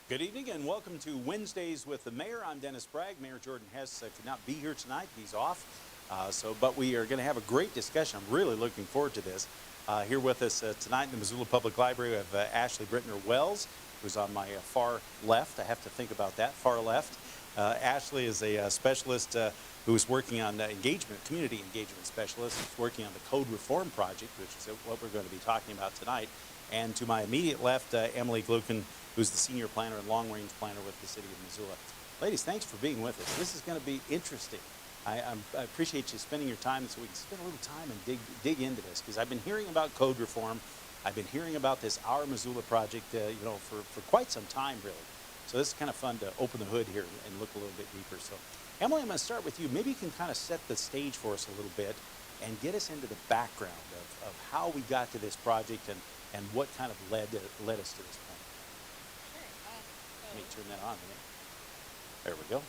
Good evening and welcome to Wednesdays with the Mayor. I'm Dennis Bragg. Mayor Jordan Hess could not be here tonight. He's off. But we are going to have a great discussion. I'm really looking forward to this. Here with us tonight in the Missoula Public Library, we have Ashley Brittner Wells, who's on my far left. I have to think about that, far left. Ashley is a specialist who's working on community engagement specialist, who's working on the Code Reform Project, which is what we're going to be talking about tonight. And to my immediate left, Emily Glucken, who's the senior planner and long-range planner with the city of Missoula. Ladies, thanks for being with us. This is going to be interesting. I appreciate you spending your time so we can spend a little time and dig into this, because I've been hearing about code reform. I've been hearing about this Our Missoula project, for quite some time, really. So this is kind of fun to open the hood here and look a little bit deeper. So, Emily, I'm going to start with you. Maybe you can kind of set the stage for us a little bit and get us into the background of how we got to this project and what kind of led us to this point. Let me turn that on. There we go.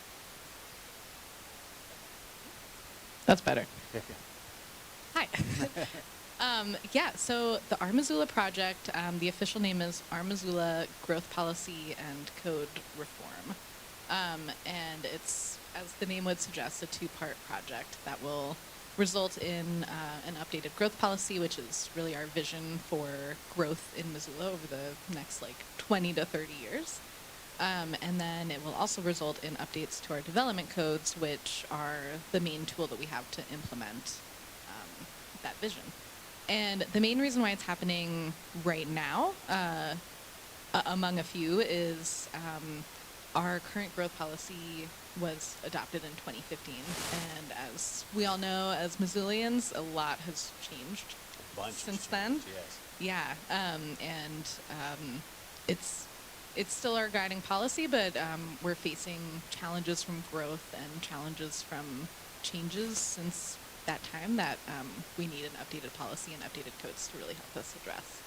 That's better. Hi. So the Our Missoula project, the official name is Our Missoula Growth Policy and Code Reform. And it's, as the name would suggest, a two-part project that will result in an updated growth policy, which is really our vision for growth in Missoula over the next 20 to 30 years. And then it will also result in updates to our development codes, which are the main tool that we have to implement that vision. And the main reason why it's happening right now, among a few, is our current growth policy was adopted in 2015. And as we all know, as Missoulians, a lot has changed since then. Yes. It's still our guiding policy, but we're facing challenges from growth and challenges from changes since that time that we need an updated policy and updated codes to really help us address.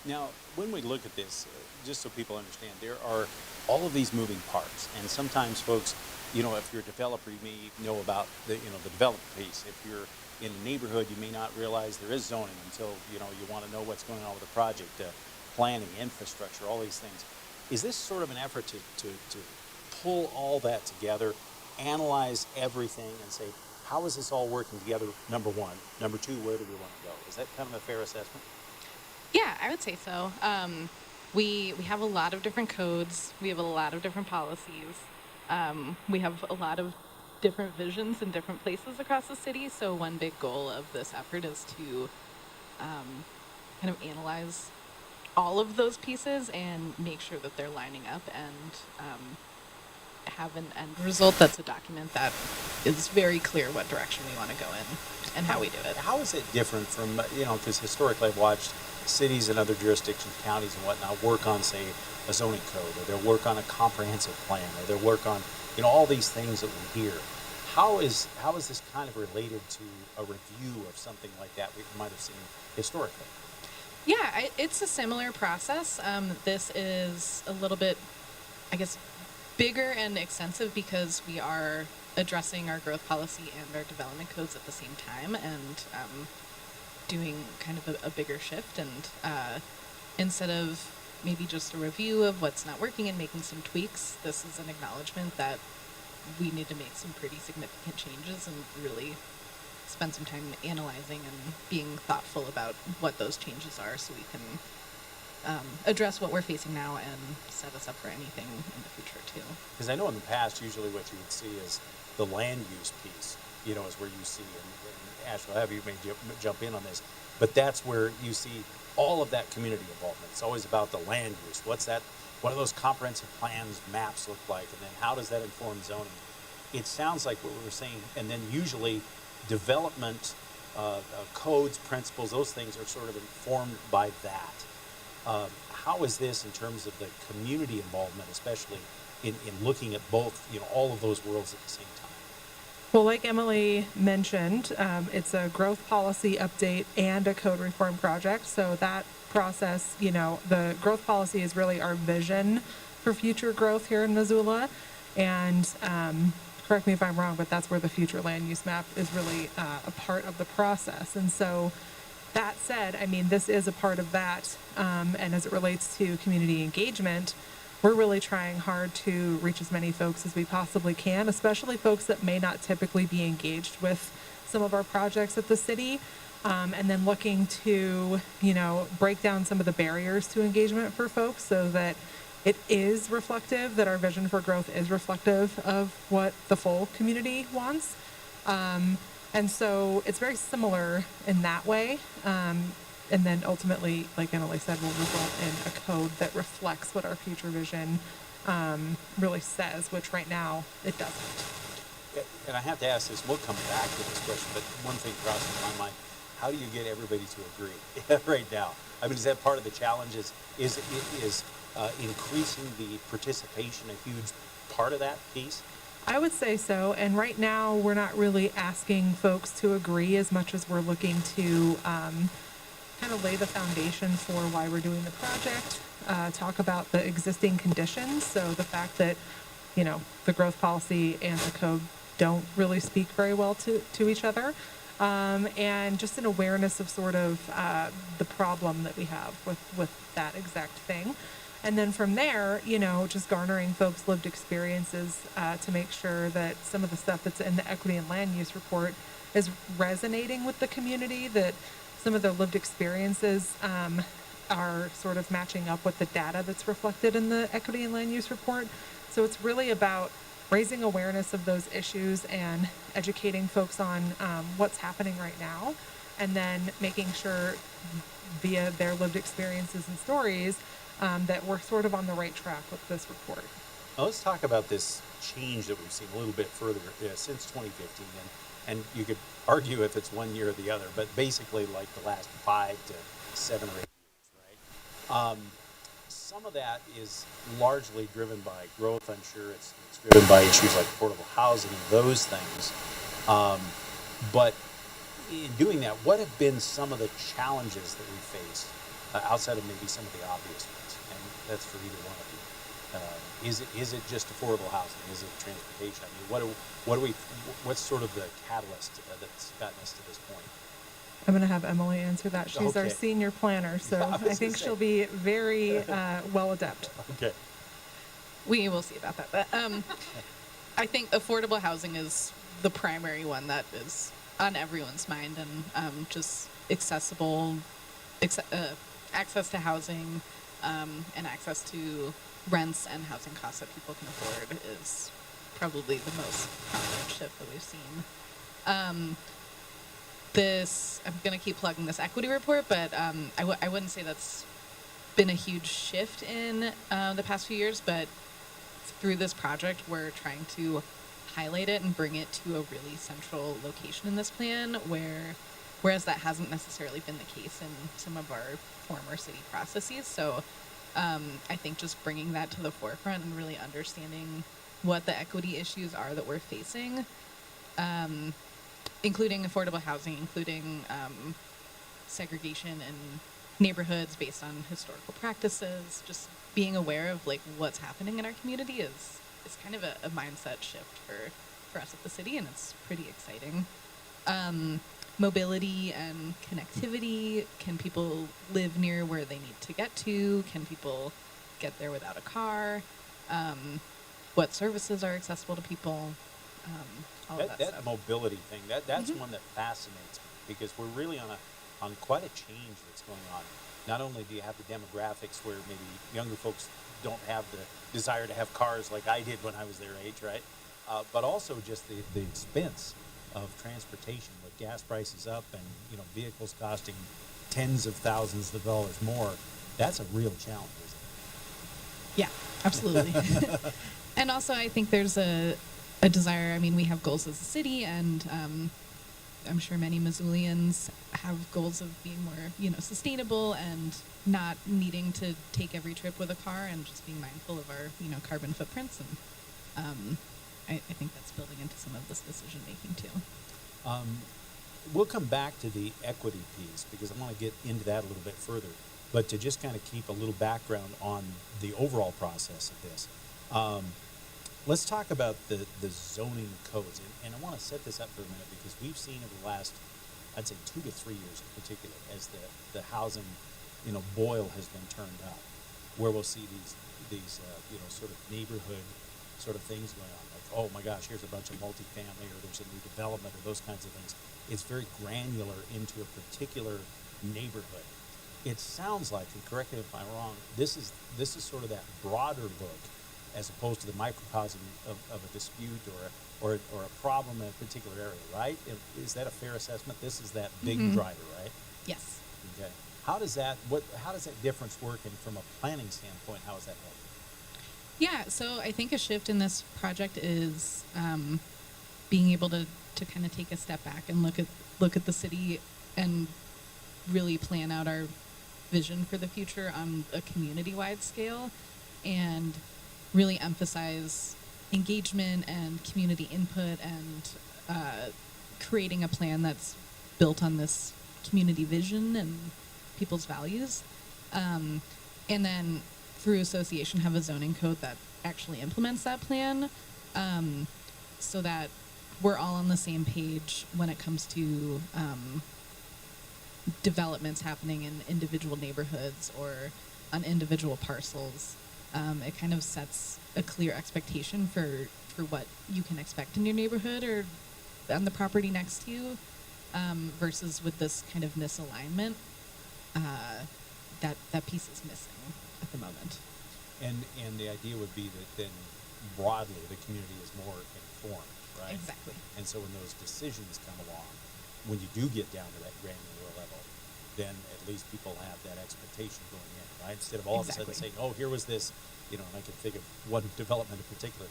Now, when we look at this, just so people understand, there are all of these moving parts, and sometimes folks, if you're a developer, you may know about the development piece. If you're in a neighborhood, you may not realize there is zoning until you want to know what's going on with the project, planning, infrastructure, all these things. Is this sort of an effort to pull all that together, analyze everything, and say, how is this all working together, number one? Number two, where do we want to go? Is that kind of a fair assessment? Yeah, I would say so. We have a lot of different codes. We have a lot of different policies. We have a lot of different visions in different places across the city. So one big goal of this effort is to kind of analyze all of those pieces and make sure that they're lining up and have an end result that's a document that is very clear what direction we want to go in and how we do it. How is it different from, because historically I've watched cities and other jurisdictions, counties and whatnot, work on, say, a zoning code, or they'll work on a comprehensive plan, or they'll work on, all these things that we hear. How is this kind of related to a review of something like that we might have seen historically? Yeah, it's a similar process. This is a little bit, I guess, bigger and extensive because we are addressing our growth policy and our development codes at the same time and doing kind of a bigger shift. And instead of maybe just a review of what's not working and making some tweaks, this is an acknowledgement that we need to make some pretty significant changes and really spend some time analyzing and being thoughtful about what those changes are so we can address what we're facing now and set us up for anything in the future too. Because I know in the past, usually what you would see is the land use piece, is where you see, and Ashley, I'll have you maybe jump in on this, but that's where you see all of that community involvement. It's always about the land use. What do those comprehensive plans, maps look like, and then how does that inform zoning? It sounds like what we were saying, and then usually development codes, principles, those things are sort of informed by that. How is this in terms of the community involvement, especially in looking at both, all of those worlds at the same time? Well, like Emily mentioned, it's a growth policy update and a code reform project. So that process, the growth policy is really our vision for future growth here in Missoula. And correct me if I'm wrong, but that's where the future land use map is really a part of the process. And so that said, this is a part of that. And as it relates to community engagement, we're really trying hard to reach as many folks as we possibly can, especially folks that may not typically be engaged with some of our projects at the city. And then looking to, break down some of the barriers to engagement for folks so that it is reflective, that our vision for growth is reflective of what the full community wants. And so it's very similar in that way. And then ultimately, like Emily said, will result in a code that reflects what our future vision really says, which right now it doesn't. And I have to ask this, we'll come back to this question, but one thing crossing my mind, how do you get everybody to agree right now? I mean, is that part of the challenge? Is increasing the participation a huge part of that piece? I would say so. And right now, we're not really asking folks to agree as much as we're looking to kind of lay the foundation for why we're doing the project, talk about the existing conditions. So the fact that, the growth policy and the code don't really speak very well to each other. And just an awareness of sort of the problem that we have with that exact thing. And then from there, just garnering folks' lived experiences to make sure that some of the stuff that's in the equity and land use report is resonating with the community, that some of their lived experiences are sort of matching up with the data that's reflected in the equity and land use report. So it's really about raising awareness of those issues and educating folks on what's happening right now, and then making sure via their lived experiences and stories that we're sort of on the right track with this report. Now let's talk about this change that we've seen a little bit further since 2015, and you could argue if it's 1 year or the other, but basically like the last 5 to 7 or 8 years, right? Some of that is largely driven by growth. I'm sure it's driven by issues like affordable housing and those things. But in doing that, what have been some of the challenges that we face outside of maybe some of the obvious ones? And that's for either one of you. Is it just affordable housing? Is it transportation? I mean, what's sort of the catalyst that's gotten us to this point? I'm going to have Emily answer that. She's our Okay. senior planner, so I was I think gonna say. she'll be very well adept. Okay. We will see about that. But I think affordable housing is the primary one that is on everyone's mind, and just access to housing and access to rents and housing costs that people can afford is probably the most prominent shift that we've seen. I'm going to keep plugging this equity report, but I wouldn't say that's been a huge shift in the past few years, but through this project, we're trying to highlight it and bring it to a really central location in this plan, whereas that hasn't necessarily been the case in some of our former city processes. So I think just bringing that to the forefront and really understanding what the equity issues are that we're facing, including affordable housing, including segregation in neighborhoods based on historical practices, just being aware of like what's happening in our community is kind of a mindset shift for us at the city, and it's pretty exciting. Mobility and connectivity. Can people live near where they need to get to? Can people get there without a car? What services are accessible to people? All of that That stuff. mobility thing, that's one that fascinates me, because we're really on quite a change that's going on. Not only do you have the demographics where maybe younger folks don't have the desire to have cars like I did when I was their age, right? But also just the expense of transportation with gas prices up and vehicles costing tens of thousands of dollars more. That's a real challenge, isn't it? Yeah, absolutely. And also, I think there's a desire. I mean, we have goals as a city, and I'm sure many Missoulians have goals of being more, sustainable and not needing to take every trip with a car, and just being mindful of our, carbon footprints. And I think that's building into some of this decision making too. We'll come back to the equity piece, because I want to get into that a little bit further. But to just kind of keep a little background on the overall process of this, let's talk about the zoning codes. And I want to set this up for a minute, because we've seen over the last, I'd say 2 to 3 years in particular, as the housing, boil has been turned up, where we'll see these sort of neighborhood sort of things going on. Like, oh my gosh, here's a bunch of multifamily, or there's a new development, or those kinds of things. It's very granular into a particular neighborhood. It sounds like, and correct me if I'm wrong, this is sort of that broader look, as opposed to the microcosm of a dispute or a problem in a particular area, right? Is that a fair assessment? This is that big driver, right? Yes. Okay. How does that difference work, and from a planning standpoint, how is that helping? Yeah, so I think a shift in this project is being able to kind of take a step back and look at the city and really plan out our vision for the future on a community-wide scale, and really emphasize engagement and community input, and creating a plan that's built on this community vision and people's values. And then through association have a zoning code that actually implements that plan, so that we're all on the same page when it comes to developments happening in individual neighborhoods or on individual parcels. It kind of sets a clear expectation for what you can expect in your neighborhood or on the property next to you, versus with this kind of misalignment, that piece is missing at the moment. And the idea would be that then broadly the community is more informed, right? Exactly. And so when those decisions come along, when you do get down to that granular level, then at least people have that expectation going in, right? Instead of all of a sudden saying, oh, here was this, and I can think of one development in particular.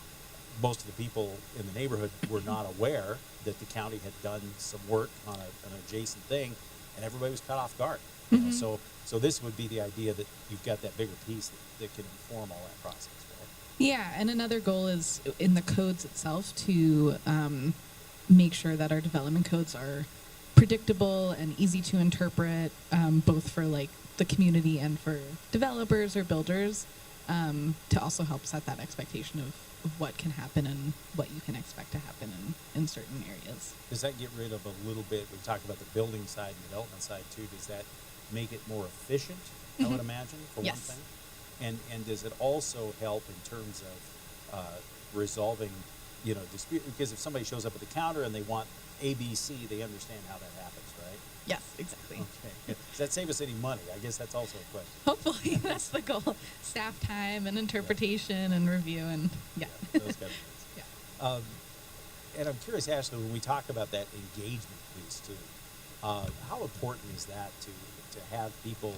Most of the people in the neighborhood were not aware that the county had done some work on an adjacent thing, and everybody was caught off guard. So this would be the idea that you've got that bigger piece that can inform all that process, right? Yeah, and another goal is in the codes itself to make sure that our development codes are predictable and easy to interpret, both for like the community and for developers or builders, to also help set that expectation of what can happen and what you can expect to happen in certain areas. Does that get rid of a little bit, we talked about the building side and development side too, does that make it more efficient, I would imagine, for Yes. one thing? And does it also help in terms of resolving, dispute? Because if somebody shows up at the counter and they want ABC, they understand how that happens, right? Yes, exactly. Okay. Does that save us any money? I guess that's also a question. Hopefully that's the goal. Staff time and interpretation and review and Those kind of things. Yeah. And I'm curious, Ashley, when we talk about that engagement piece too, how important is that to have people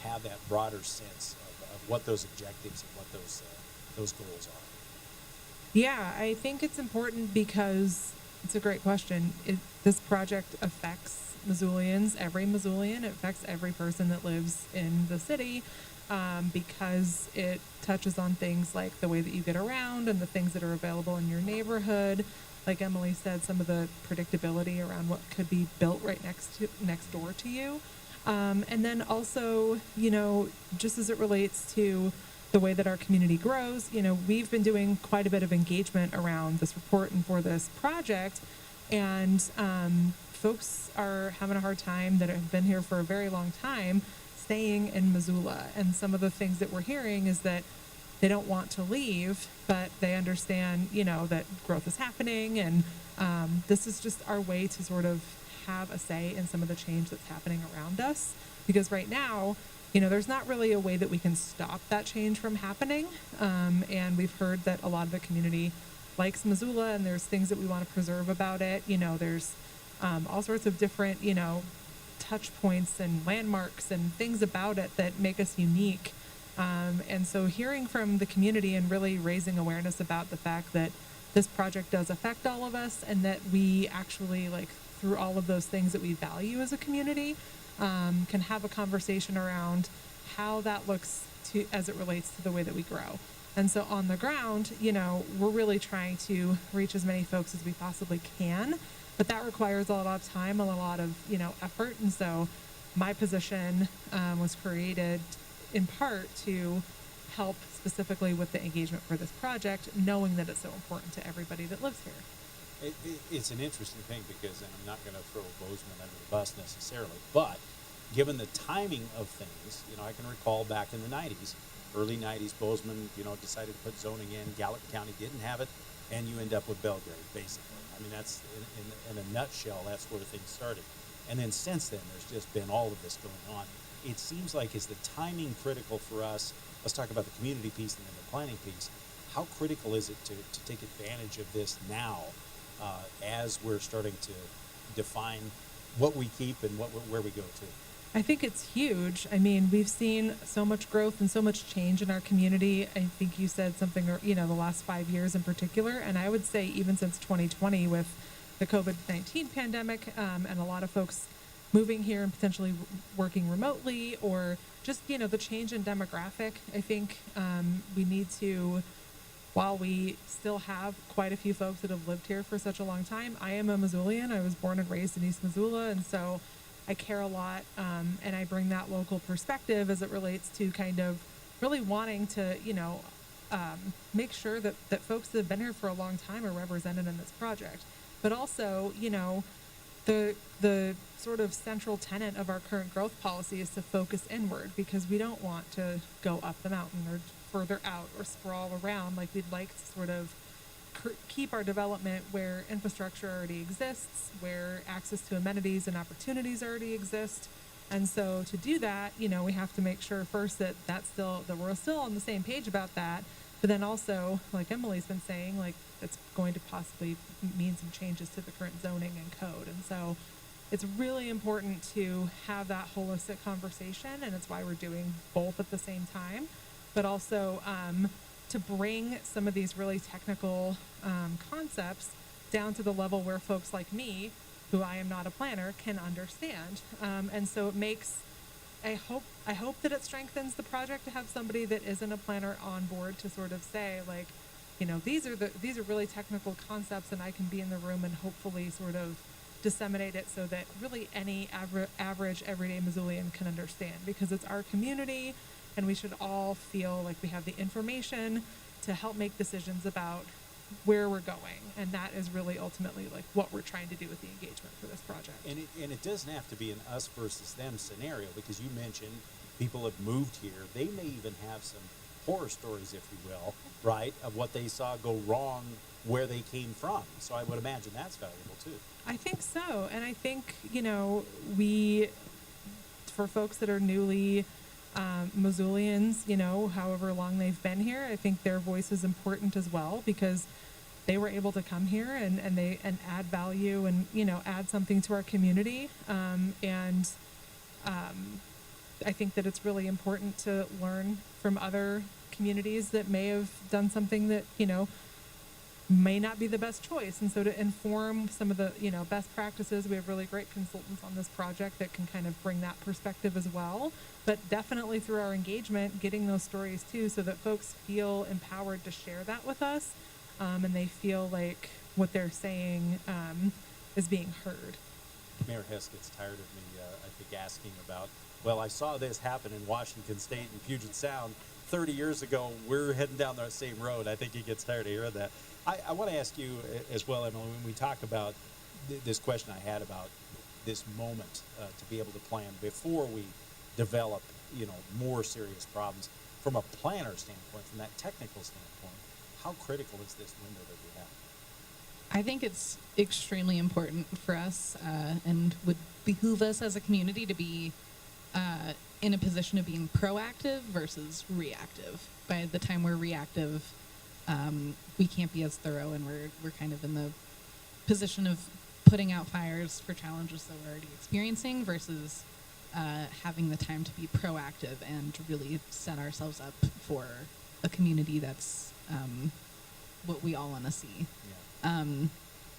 have that broader sense of what those objectives and what those goals are? Yeah, I think it's important because it's a great question. This project affects Missoulians, every Missoulian. It affects every person that lives in the city, because it touches on things like the way that you get around and the things that are available in your neighborhood. Like Emily said, some of the predictability around what could be built right next door to you. And then also, just as it relates to the way that our community grows, we've been doing quite a bit of engagement around this report and for this project. And folks are having a hard time that have been here for a very long time staying in Missoula. And some of the things that we're hearing is that they don't want to leave, but they understand, that growth is happening. And this is just our way to sort of have a say in some of the change that's happening around us. Because right now, there's not really a way that we can stop that change from happening. And we've heard that a lot of the community likes Missoula, and there's things that we want to preserve about it. There's all sorts of different, touch points and landmarks and things about it that make us unique. And so hearing from the community and really raising awareness about the fact that this project does affect all of us, and that we actually, through all of those things that we value as a community, can have a conversation around how that looks as it relates to the way that we grow. And so on the ground, we're really trying to reach as many folks as we possibly can, but that requires a lot of time, a lot of, effort. And so my position was created in part to help specifically with the engagement for this project, knowing that it's so important to everybody that lives here. It's an interesting thing because, and I'm not going to throw Bozeman under the bus necessarily, but given the timing of things, I can recall back in the 90s, early 90s, Bozeman, decided to put zoning in. Gallatin County didn't have it, and you end up with Belgrade, basically. I mean, that's in a nutshell, that's where things started. And then since then, there's just been all of this going on. It seems like, is the timing critical for us? Let's talk about the community piece and then the planning piece. How critical is it to take advantage of this now, as we're starting to define what we keep and where we go to? I think it's huge. I mean, we've seen so much growth and so much change in our community. I think you said something, the last 5 years in particular. And I would say even since 2020 with the COVID-19 pandemic, and a lot of folks moving here and potentially working remotely, or just, the change in demographic. I think we need to, while we still have quite a few folks that have lived here for such a long time, I am a Missoulian. I was born and raised in East Missoula, and so I care a lot, and I bring that local perspective as it relates to kind of really wanting to, make sure that folks that have been here for a long time are represented in this project. But also, the sort of central tenet of our current growth policy is to focus inward, because we don't want to go up the mountain or further out or sprawl around. Like, we'd like to sort of keep our development where infrastructure already exists, where access to amenities and opportunities already exist. And so to do that, we have to make sure first that we're still on the same page about that. But then also, like Emily's been saying, like, it's going to possibly mean some changes to the current zoning and code. And so it's really important to have that holistic conversation, and it's why we're doing both at the same time. But also to bring some of these really technical concepts down to the level where folks like me, who I am not a planner, can understand. And so it makes, I hope that it strengthens the project to have somebody that isn't a planner on board to sort of say, like, these are really technical concepts, and I can be in the room and hopefully sort of disseminate it so that really any average everyday Missoulian can understand, because it's our community. And we should all feel like we have the information to help make decisions about where we're going. And that is really ultimately like what we're trying to do with the engagement for this project. And it doesn't have to be an us versus them scenario, because you mentioned people have moved here. They may even have some horror stories, if you will, right, of what they saw go wrong where they came from. So I would imagine that's valuable too. I think so. And I think, for folks that are newly Missoulians, however long they've been here, I think their voice is important as well, because they were able to come here and add value and, add something to our community. I think that it's really important to learn from other communities that may have done something that, may not be the best choice. And so to inform some of the, best practices, we have really great consultants on this project that can kind of bring that perspective as well. But definitely through our engagement, getting those stories too, so that folks feel empowered to share that with us, and they feel like what they're saying is being heard. Mayor Hess gets tired of me, I think, asking about, well, I saw this happen in Washington State and Puget Sound 30 years ago. We're heading down that same road. I think he gets tired of hearing that. I want to ask you as well, Emily, when we talk about this question I had about this moment to be able to plan before we develop, more serious problems, from a planner standpoint, from that technical standpoint, how critical is this window that we have? I think it's extremely important for us, and would behoove us as a community to be in a position of being proactive versus reactive. By the time we're reactive, we can't be as thorough, and we're kind of in the position of putting out fires for challenges that we're already experiencing, versus having the time to be proactive and to really set ourselves up for a community that's what we all want to see. Yeah.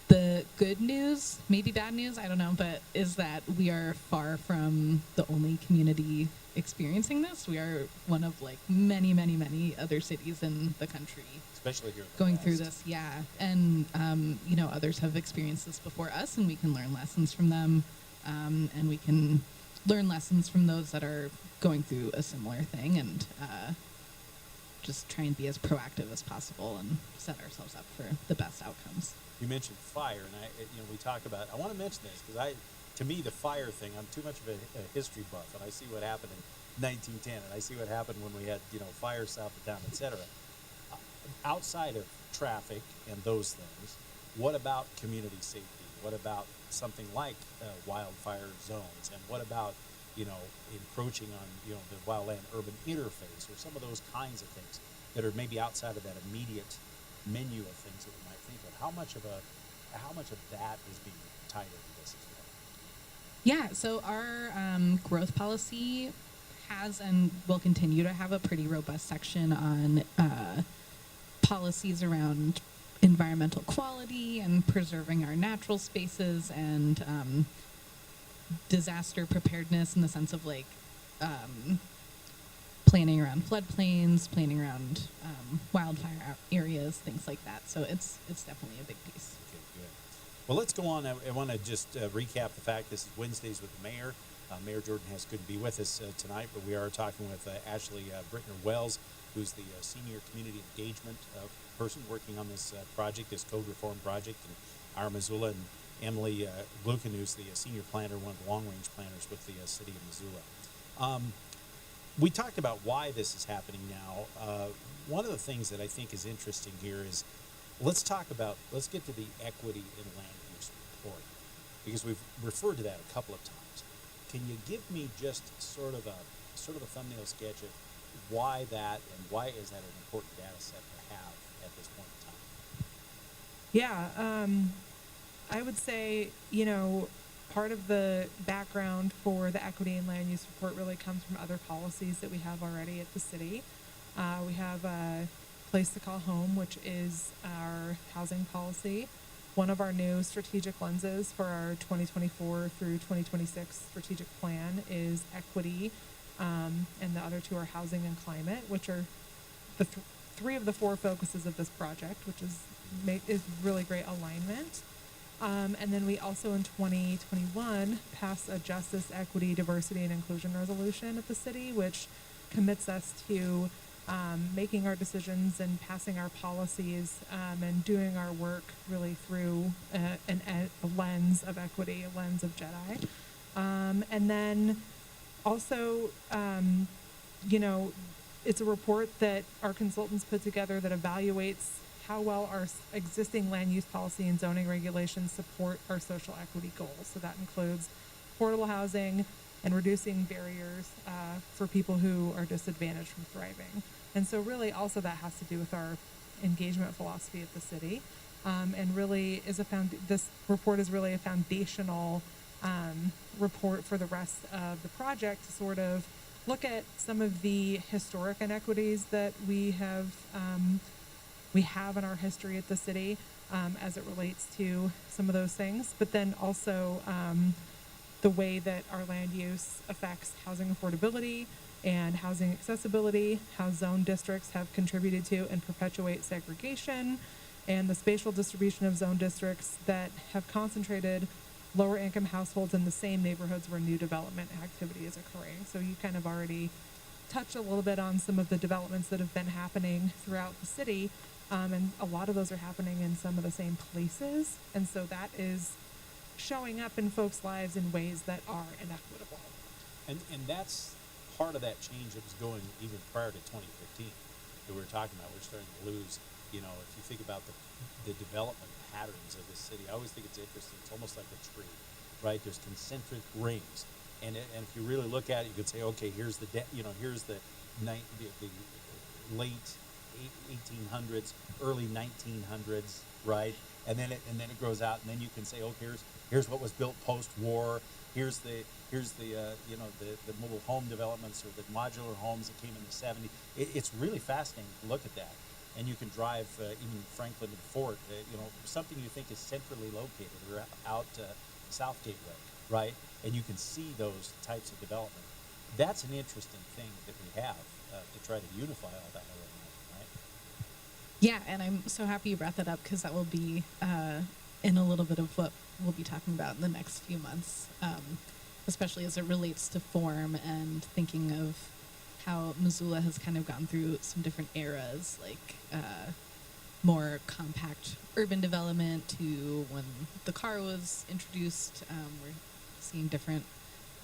The good news, maybe bad news, I don't know, but is that we are far from the only community experiencing this. We are one of like many, many, many other cities in the country, especially here going through this. Yeah. And, others have experienced this before us, and we can learn lessons from them. And we can learn lessons from those that are going through a similar thing, and just try and be as proactive as possible and set ourselves up for the best outcomes. You mentioned fire, and we talk about, I want to mention this because to me, the fire thing, I'm too much of a history buff, and I see what happened 1910, and I see what happened when we had, fires south of town, etc. Outside of traffic and those things, what about community safety? What about something like wildfire zones? And what about, encroaching on, the wildland urban interface, or some of those kinds of things that are maybe outside of that immediate menu of things that we might think of? How much of that is being tied into this as well? Yeah, so our growth policy has and will continue to have a pretty robust section on policies around environmental quality and preserving our natural spaces, and disaster preparedness in the sense of planning around floodplains, planning around wildfire areas, things like that. So it's definitely a big piece. Okay, good. Well, let's go on. I want to just recap the fact this is Wednesdays with the mayor. Mayor Jordan couldn't be with us tonight, but we are talking with Ashley Brittner Wells, who's the senior community engagement person working on this project, this code reform project in Our Missoula, and Emily Glucken, who's the senior planner, one of the long-range planners with the city of Missoula. We talked about why this is happening now. One of the things that I think is interesting here is let's get to the equity in land use report, because we've referred to that a couple of times. Can you give me just sort of a thumbnail sketch of why that, and why is that an important data set to have at this point in time? Yeah, I would say, part of the background for the equity and land use report really comes from other policies that we have already at the city. We have a place to call home, which is our housing policy. One of our new strategic lenses for our 2024 through 2026 strategic plan is equity, and the other two are housing and climate, which are the three of the four focuses of this project, which is really great alignment. And then we also in 2021 passed a justice, equity, diversity, and inclusion resolution at the city, which commits us to making our decisions and passing our policies, and doing our work really through a lens of equity, a lens of JEDI. And then also, it's a report that our consultants put together that evaluates how well our existing land use policy and zoning regulations support our social equity goals. So that includes affordable housing and reducing barriers for people who are disadvantaged from thriving. And so really also that has to do with our engagement philosophy at the city, and really this report is really a foundational report for the rest of the project to sort of look at some of the historic inequities that we have in our history at the city, as it relates to some of those things, but then also the way that our land use affects housing affordability and housing accessibility, how zone districts have contributed to and perpetuate segregation, and the spatial distribution of zone districts that have concentrated lower income households in the same neighborhoods where new development activity is occurring. So you kind of already touched a little bit on some of the developments that have been happening throughout the city, and a lot of those are happening in some of the same places, and so that is showing up in folks' lives in ways that are inequitable. And that's part of that change that was going even prior to 2015 that we were talking about. We're starting to lose, if you think about the development patterns of the city, I always think it's interesting. It's almost like a tree, right? There's concentric rings. And if you really look at it, you could say, okay, here's the late 1800s, early 1900s, right? And then it grows out, and then you can say, oh, here's what was built post-war. Here's the mobile home developments, or the modular homes that came in the 70s. It's really fascinating to look at that. And you can drive even Franklin to the Fort, something you think is centrally located, or out South Gateway, right? And you can see those types of development. That's an interesting thing that we have to try to unify all that around, right? Yeah, and I'm so happy you brought that up, because that will be in a little bit of what we'll be talking about in the next few months, especially as it relates to form and thinking of how Missoula has kind of gone through some different eras, like more compact urban development to when the car was introduced. We're seeing different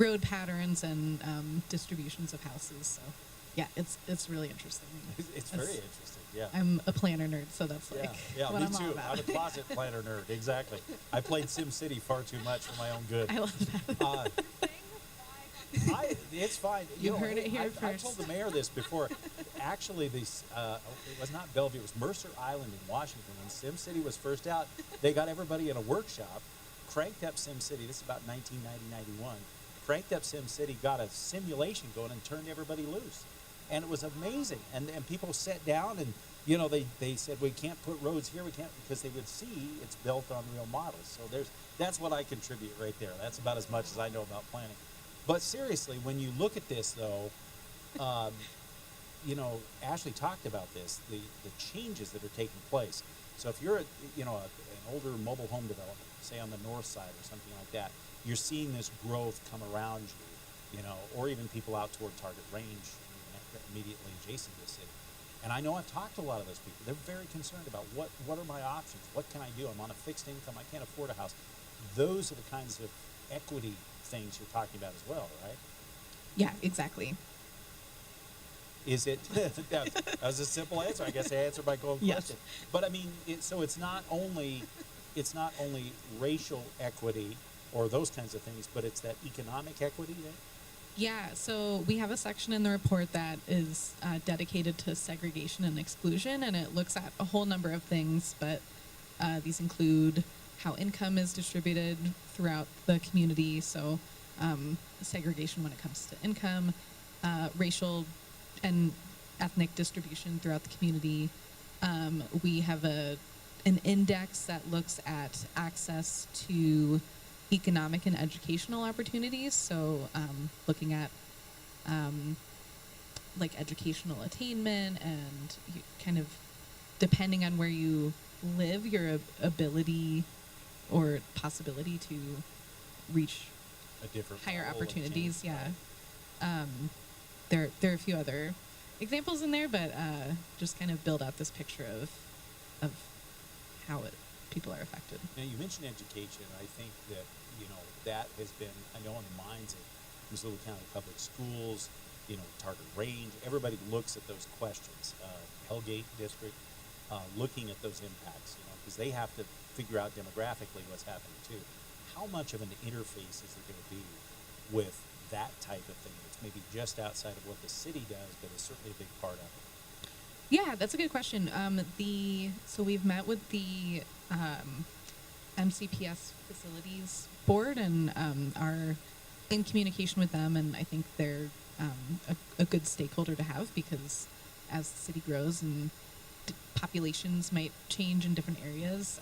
road patterns and distributions of houses. So, yeah, it's really interesting. It's very interesting. Yeah. I'm a planner nerd, so that's like Yeah, what me I'm all too. about. I'm a closet planner nerd. Exactly. I played SimCity far too much for my own good. I love that. It's fine. You heard it here I first. told the mayor this before. Actually, it was not Bellevue. It was Mercer Island in Washington. When SimCity was first out, they got everybody in a workshop, cranked up SimCity. This is about 1990, 91. Cranked up SimCity, got a simulation going, and turned everybody loose. And it was amazing. And people sat down and, they said, we can't put roads here, we can't, because they would see it's built on real models. So that's what I contribute right there. That's about as much as I know about planning. But seriously, when you look at this, though, Ashley talked about this, the changes that are taking place. So if you're an older mobile home development, say on the north side or something like that, you're seeing this growth come around you, or even people out toward Target Range, immediately adjacent to the city. And I know I've talked to a lot of those people. They're very concerned about what are my options? What can I do? I'm on a fixed income. I can't afford a house. Those are the kinds of equity things you're talking about as well, right? Yeah, exactly. Is it? That was a simple answer. I guess I answered my own Yes. question. But I mean, so it's not only racial equity or those kinds of things, but it's that economic equity there. Yeah, so we have a section in the report that is dedicated to segregation and exclusion, and it looks at a whole number of things, but these include how income is distributed throughout the community, so segregation when it comes to income, racial and ethnic distribution throughout the community. We have an index that looks at access to economic and educational opportunities. So looking at like educational attainment and kind of depending on where you live, your ability or possibility to reach A different higher level of opportunities. change, Yeah. right? There are a few other examples in there, but just kind of build out this picture of how people are affected. Now you mentioned education. I think that that has been, I know, on the minds of Missoula County Public Schools, Target Range. Everybody looks at those questions. Hellgate District, looking at those impacts, because they have to figure out demographically what's happening too. How much of an interface is there going to be with that type of thing? It's maybe just outside of what the city does, but it's certainly a big part of it. Yeah, that's a good question. So we've met with the MCPS facilities board and are in communication with them, and I think they're a good stakeholder to have because as the city grows and populations might change in different areas,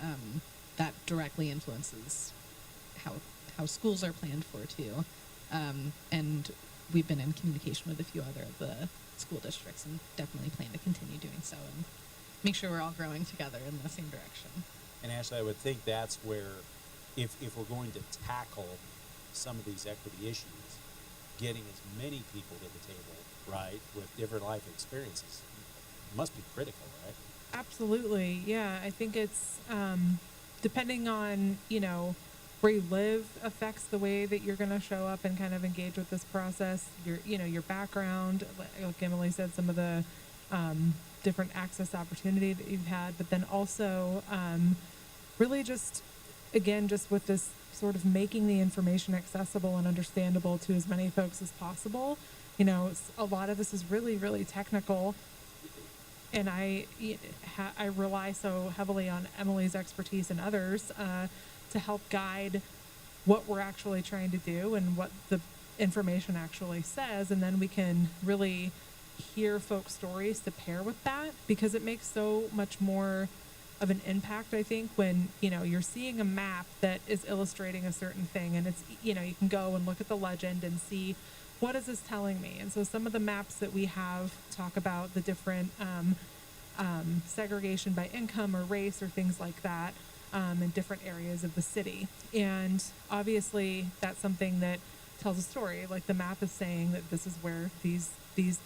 that directly influences how schools are planned for too. And we've been in communication with a few other of the school districts and definitely plan to continue doing so and make sure we're all growing together in the same direction. And Ashley, I would think that's where, if we're going to tackle some of these equity issues, getting as many people to the table, right, with different life experiences, must be critical, right? Absolutely. Yeah. I think it's depending on, where you live affects the way that you're going to show up and kind of engage with this process. Your background, like Emily said, some of the different access opportunity that you've had, but then also really just with this sort of making the information accessible and understandable to as many folks as possible. A lot of this is really, really technical. And I rely so heavily on Emily's expertise and others to help guide what we're actually trying to do and what the information actually says. And then we can really hear folks' stories to pair with that, because it makes so much more of an impact, I think, when, you're seeing a map that is illustrating a certain thing, and it's, you can go and look at the legend and see, what is this telling me? And so some of the maps that we have talk about the different segregation by income or race or things like that in different areas of the city. And obviously that's something that tells a story. Like the map is saying that this is where these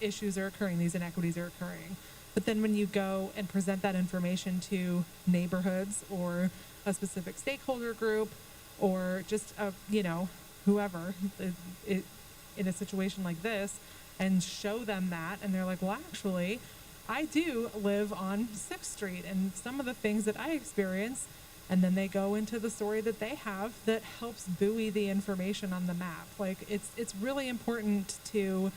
issues are occurring, these inequities are occurring. But then when you go and present that information to neighborhoods or a specific stakeholder group or just whoever it, in a situation like this, and show them that, and they're like, well, actually, I do live on 6th Street, and some of the things that I experience, and then they go into the story that they have that helps buoy the information on the map. Like, it's really important to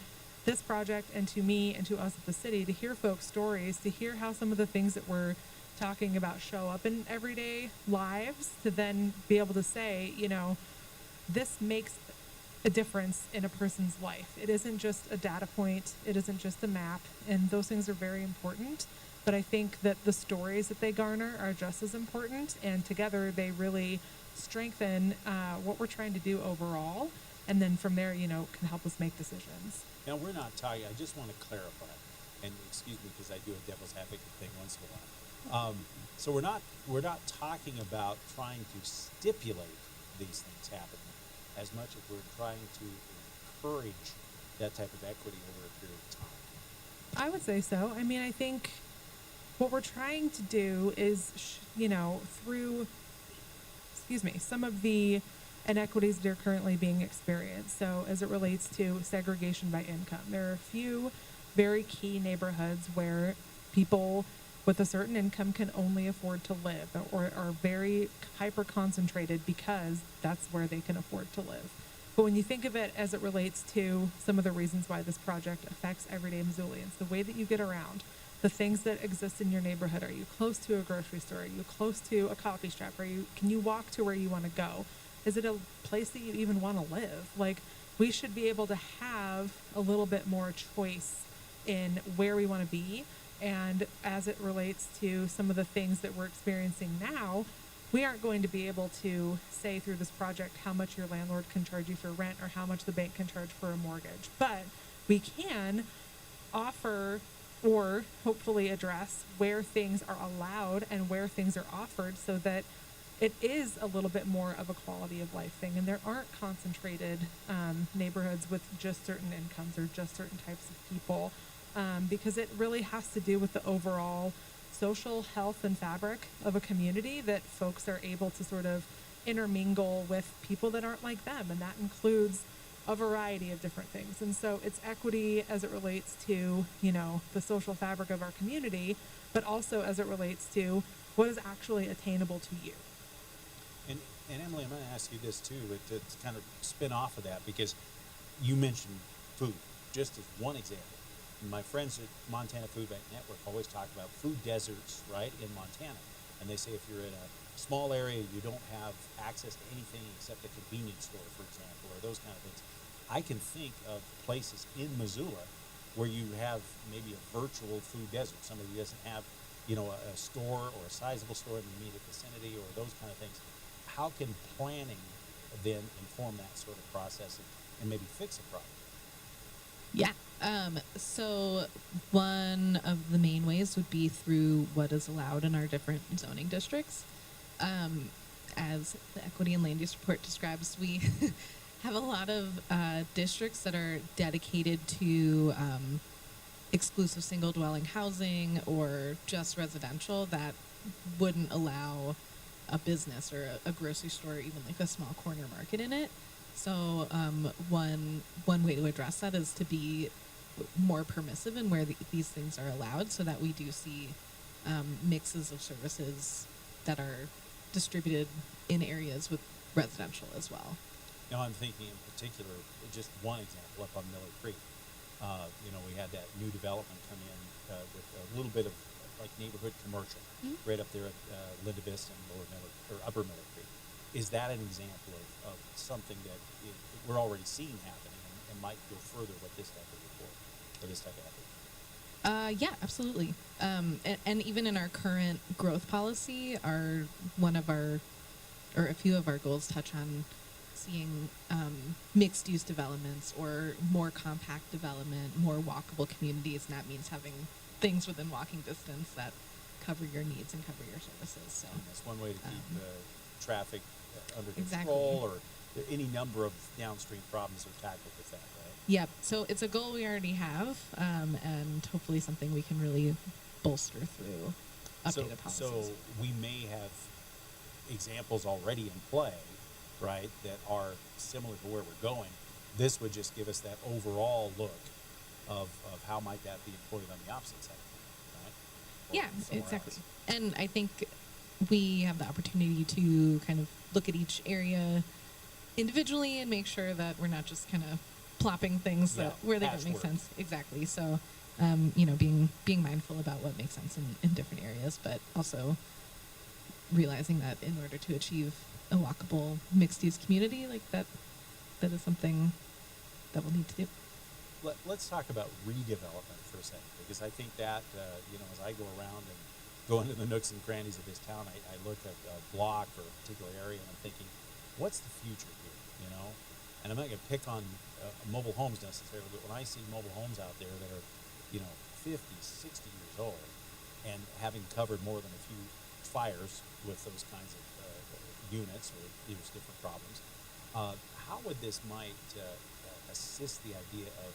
this project and to me and to us at the city to hear folks' stories, to hear how some of the things that we're talking about show up in everyday lives, to then be able to say, you know, this makes a difference in a person's life. It isn't just a data point, it isn't just a map, and those things are very important. But I think that the stories that they garner are just as important, and together they really strengthen what we're trying to do overall. And then from there, you know, can help us make decisions. Now, we're not talking, I just want to clarify, and excuse me because I do a devil's advocate thing once in a while. So we're not talking about trying to stipulate these things happening as much as we're trying to encourage that type of equity over a period of time. I would say so. I mean, I think what we're trying to do is, you know, through, some of the inequities that are currently being experienced. So as it relates to segregation by income, there are a few very key neighborhoods where people with a certain income can only afford to live, or are very hyper concentrated because that's where they can afford to live. But when you think of it as it relates to some of the reasons why this project affects everyday Missoulians, the way that you get around, the things that exist in your neighborhood, are you close to a grocery store? Are you close to a coffee shop? Can you walk to where you want to go? Is it a place that you even want to live? Like, we should be able to have a little bit more choice in where we want to be. And as it relates to some of the things that we're experiencing now, we aren't going to be able to say through this project how much your landlord can charge you for rent or how much the bank can charge for a mortgage. But we can offer, or hopefully address, where things are allowed and where things are offered, so that it is a little bit more of a quality of life thing. And there aren't concentrated neighborhoods with just certain incomes or just certain types of people. Because it really has to do with the overall social health and fabric of a community, that folks are able to sort of intermingle with people that aren't like them. And that includes a variety of different things. And so it's equity as it relates to, you know, the social fabric of our community, but also as it relates to what is actually attainable to you. And Emily, I'm going to ask you this too, to kind of spin off of that, because you mentioned food, just as one example. My friends at Montana Food Bank Network always talk about food deserts, right, in Montana. And they say if you're in a small area, you don't have access to anything except a convenience store, for example, or those kind of things. I can think of places in Missoula where you have maybe a virtual food desert. Somebody doesn't have, you know, a store or a sizable store in the immediate vicinity, or those kind of things. How can planning then inform that sort of process and maybe fix a problem? Yeah. So one of the main ways would be through what is allowed in our different zoning districts. As the Equity and Land Use Report describes, we have a lot of districts that are dedicated to exclusive single dwelling housing or just residential that wouldn't allow a business or a grocery store, or even like a small corner market in it. So one way to address that is to be more permissive in where these things are allowed, so that we do see mixes of services that are distributed in areas with residential as well. Now, I'm thinking in particular, just one example, up on Miller Creek. You know, we had that new development come in with a little bit of like neighborhood commercial, right up there at Linda Vista and Lower Miller, or Upper Miller Creek. Is that an example of something that we're already seeing happening and might go further with this type of report, or this type of effort? Yeah, absolutely. And even in our current growth policy, a few of our goals touch on seeing mixed-use developments or more compact development, more walkable communities, and that means having things within walking distance that cover your needs and cover your services. So that's one way to keep traffic under exactly. control, or any number of downstream problems are tackled with that, right? Yep. So it's a goal we already have, and hopefully something we can really bolster through updated policies. So we may have examples already in play right, that are similar to where we're going. This would just give us that overall look of how might that be employed on the opposite side, right? Or Yeah, somewhere exactly. else. And I think we have the opportunity to kind of look at each area individually and make sure that we're not just kind of plopping things Yeah, where they don't make patchwork. sense. Exactly. So, being mindful about what makes sense in different areas, but also realizing that in order to achieve a walkable mixed-use community, like that is something that we'll need to do. Let's talk about redevelopment for a second, because I think that, as I go around and go into the nooks and crannies of this town, I look at a block or a particular area and I'm thinking, what's the future here, And I'm not going to pick on mobile homes necessarily, but when I see mobile homes out there that are, 50, 60 years old and having covered more than a few fires with those kinds of units or there's different problems, how would this might assist the idea of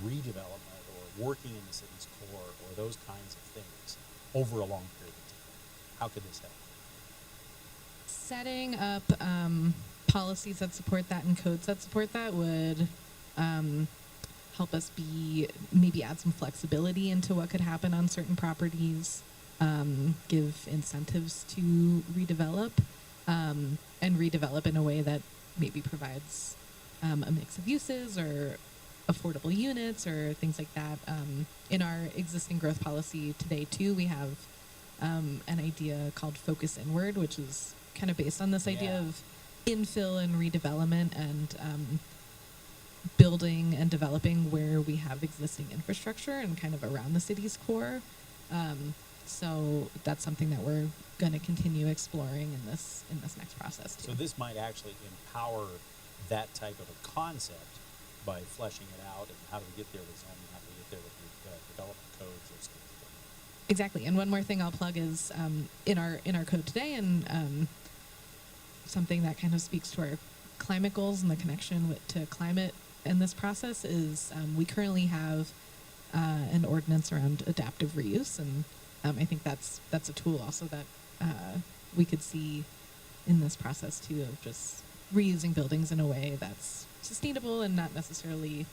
redevelopment or working in the city's core or those kinds of things over a long period of time? How could this help? Setting up policies that support that and codes that support that would help us maybe add some flexibility into what could happen on certain properties, give incentives to redevelop, and redevelop in a way that maybe provides a mix of uses or affordable units or things like that. In our existing growth policy today, too, we have an idea called Focus Inward, which is kind of based on this idea Yeah. of infill and redevelopment and building and developing where we have existing infrastructure and kind of around the city's core. So that's something that we're going to continue exploring in this next process too. So this might actually empower that type of a concept by fleshing it out and how do we get there with zoning, how do we get there with the development codes, those kinds of things. Exactly. And one more thing I'll plug is in our code today, and something that kind of speaks to our climate goals and the connection to climate in this process is we currently have an ordinance around adaptive reuse, and I think that's a tool also that we could see in this process too, of just reusing buildings in a way that's sustainable and not necessarily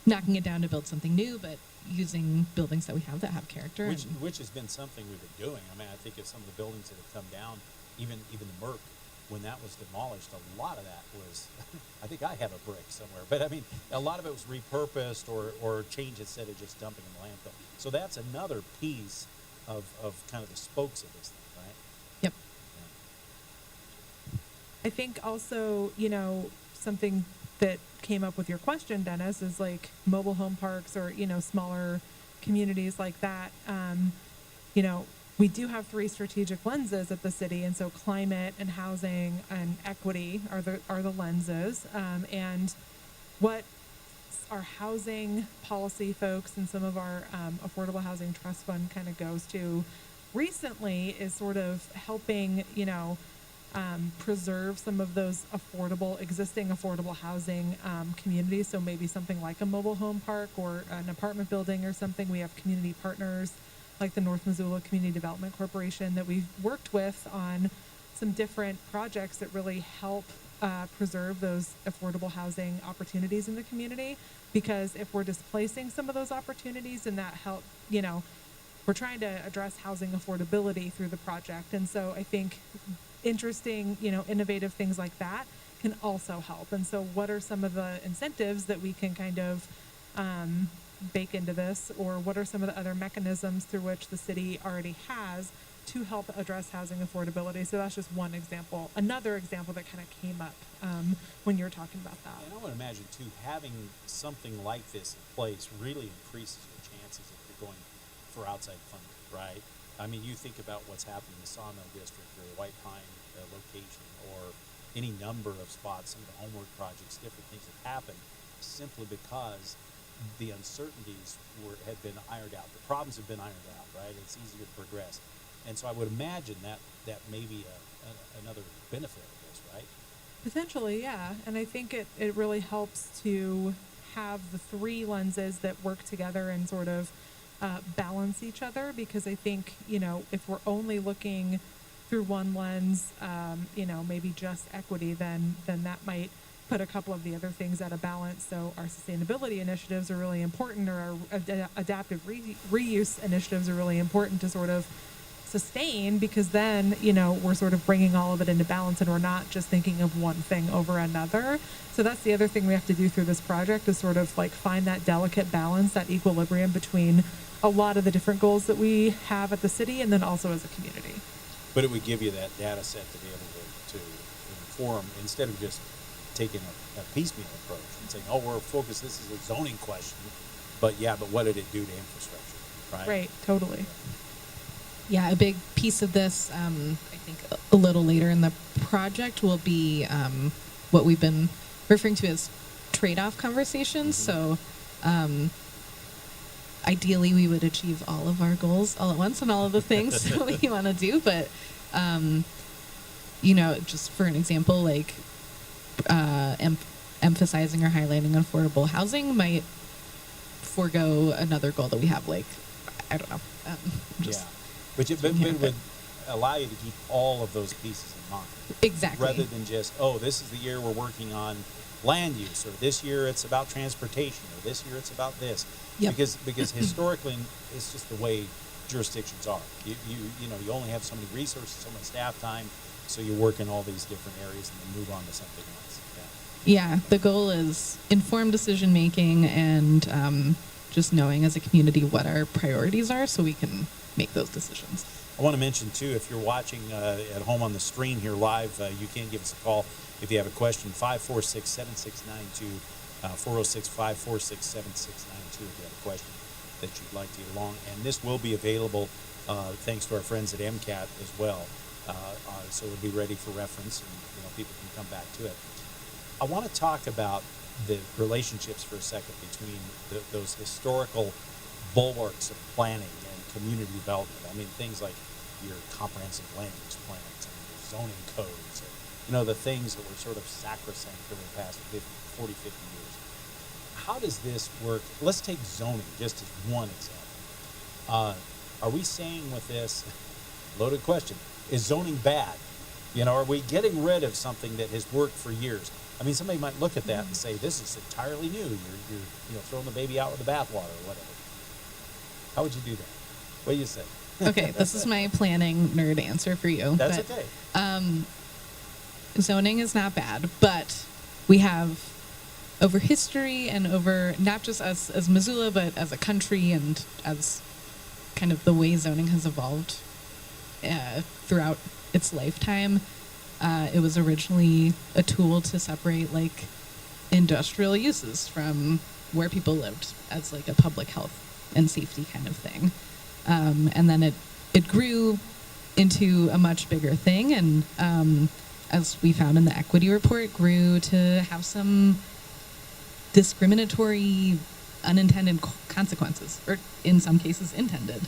knocking it down to build something new, but using buildings that we have that have character. Which has been something we've been doing. I mean, I think of some of the buildings that have come down, even the Merck, when that was demolished, a lot of that was, I think I have a brick somewhere, but I mean, a lot of it was repurposed or changed instead of just dumping in the landfill. So that's another piece of kind of the spokes of this thing, right? Yep. Yeah. I think also, something that came up with your question, Dennis, is like mobile home parks or, smaller communities like that. We do have 3 strategic lenses at the city, and so climate and housing and equity are the lenses. And what our housing policy folks and some of our affordable housing trust fund kind of goes to recently is sort of helping, preserve some of those existing affordable housing communities. So maybe something like a mobile home park or an apartment building or something. We have community partners like the North Missoula Community Development Corporation that we've worked with on some different projects that really help preserve those affordable housing opportunities in the community. Because if we're displacing some of those opportunities, and that help, we're trying to address housing affordability through the project. And so I think interesting, innovative things like that can also help. And so what are some of the incentives that we can kind of bake into this, or what are some of the other mechanisms through which the city already has to help address housing affordability? So that's just one example. Another example that kind of came up when you were talking about that. And I would imagine too, having something like this in place really increases your chances if you're going for outside funding, right? I mean, you think about what's happening in the Sawmill District or the White Pine location, or any number of spots, some of the homework projects, different things that happen simply because the uncertainties had been ironed out. The problems have been ironed out, right? It's easier to progress. And so I would imagine that may be another benefit of this, right? Potentially, yeah. And I think it really helps to have the 3 lenses that work together and sort of balance each other, because I think, if we're only looking through one lens, maybe just equity, then that might put a couple of the other things at a balance. So our sustainability initiatives are really important, or our adaptive reuse initiatives are really important to sort of sustain, because then, we're sort of bringing all of it into balance and we're not just thinking of one thing over another. So that's the other thing we have to do through this project, is sort of like find that delicate balance, that equilibrium between a lot of the different goals that we have at the city and then also as a community. But it would give you that data set to be able to inform, instead of just taking a piecemeal approach and saying, oh, we're focused, this is a zoning question, but what did it do to infrastructure, right? Right, totally. Yeah, a big piece of this, I think a little later in the project, will be what we've been referring to as trade-off conversations. So ideally, we would achieve all of our goals all at once and all of the things that we want to do. But, just for an example, like emphasizing or highlighting affordable housing might forego another goal that we have, like, I don't know. But it would allow you to keep all of those pieces in mind. Exactly. Rather than just, oh, this is the year we're working on land use, or this year it's about transportation, or this year it's about this. Yep. Because historically, it's just the way jurisdictions are. You only have so many resources, so much staff time, so you work in all these different areas and then move on to something else. Yeah, the goal is informed decision making and just knowing as a community what our priorities are so we can make those decisions. I want to mention, too, if you're watching at home on the screen here live, you can give us a call if you have a question, 546-7692, 406-546-7692 if you have a question that you'd like to get along. And this will be available thanks to our friends at MCAT as well. So it'll be ready for reference, and people can come back to it. I want to talk about the relationships for a second between those historical bulwarks of planning and community development. I mean, things like your comprehensive land use plans and your zoning codes, and, the things that were sort of sacrosanct over the past 40, 50 years. How does this work? Let's take zoning just as one example. Are we saying with this, loaded question, is zoning bad? Are we getting rid of something that has worked for years? I mean, somebody might look at that and say, this is entirely new. You're throwing the baby out with the bathwater or whatever. How would you do that? What do you say? Okay, this is my planning nerd answer for you. That's okay. Zoning is not bad, but we have, over history and over not just us as Missoula, but as a country and as kind of the way zoning has evolved throughout its lifetime, it was originally a tool to separate like industrial uses from where people lived as like a public health and safety kind of thing. And then it grew into a much bigger thing, and as we found in the equity report, grew to have some discriminatory unintended consequences, or in some cases intended.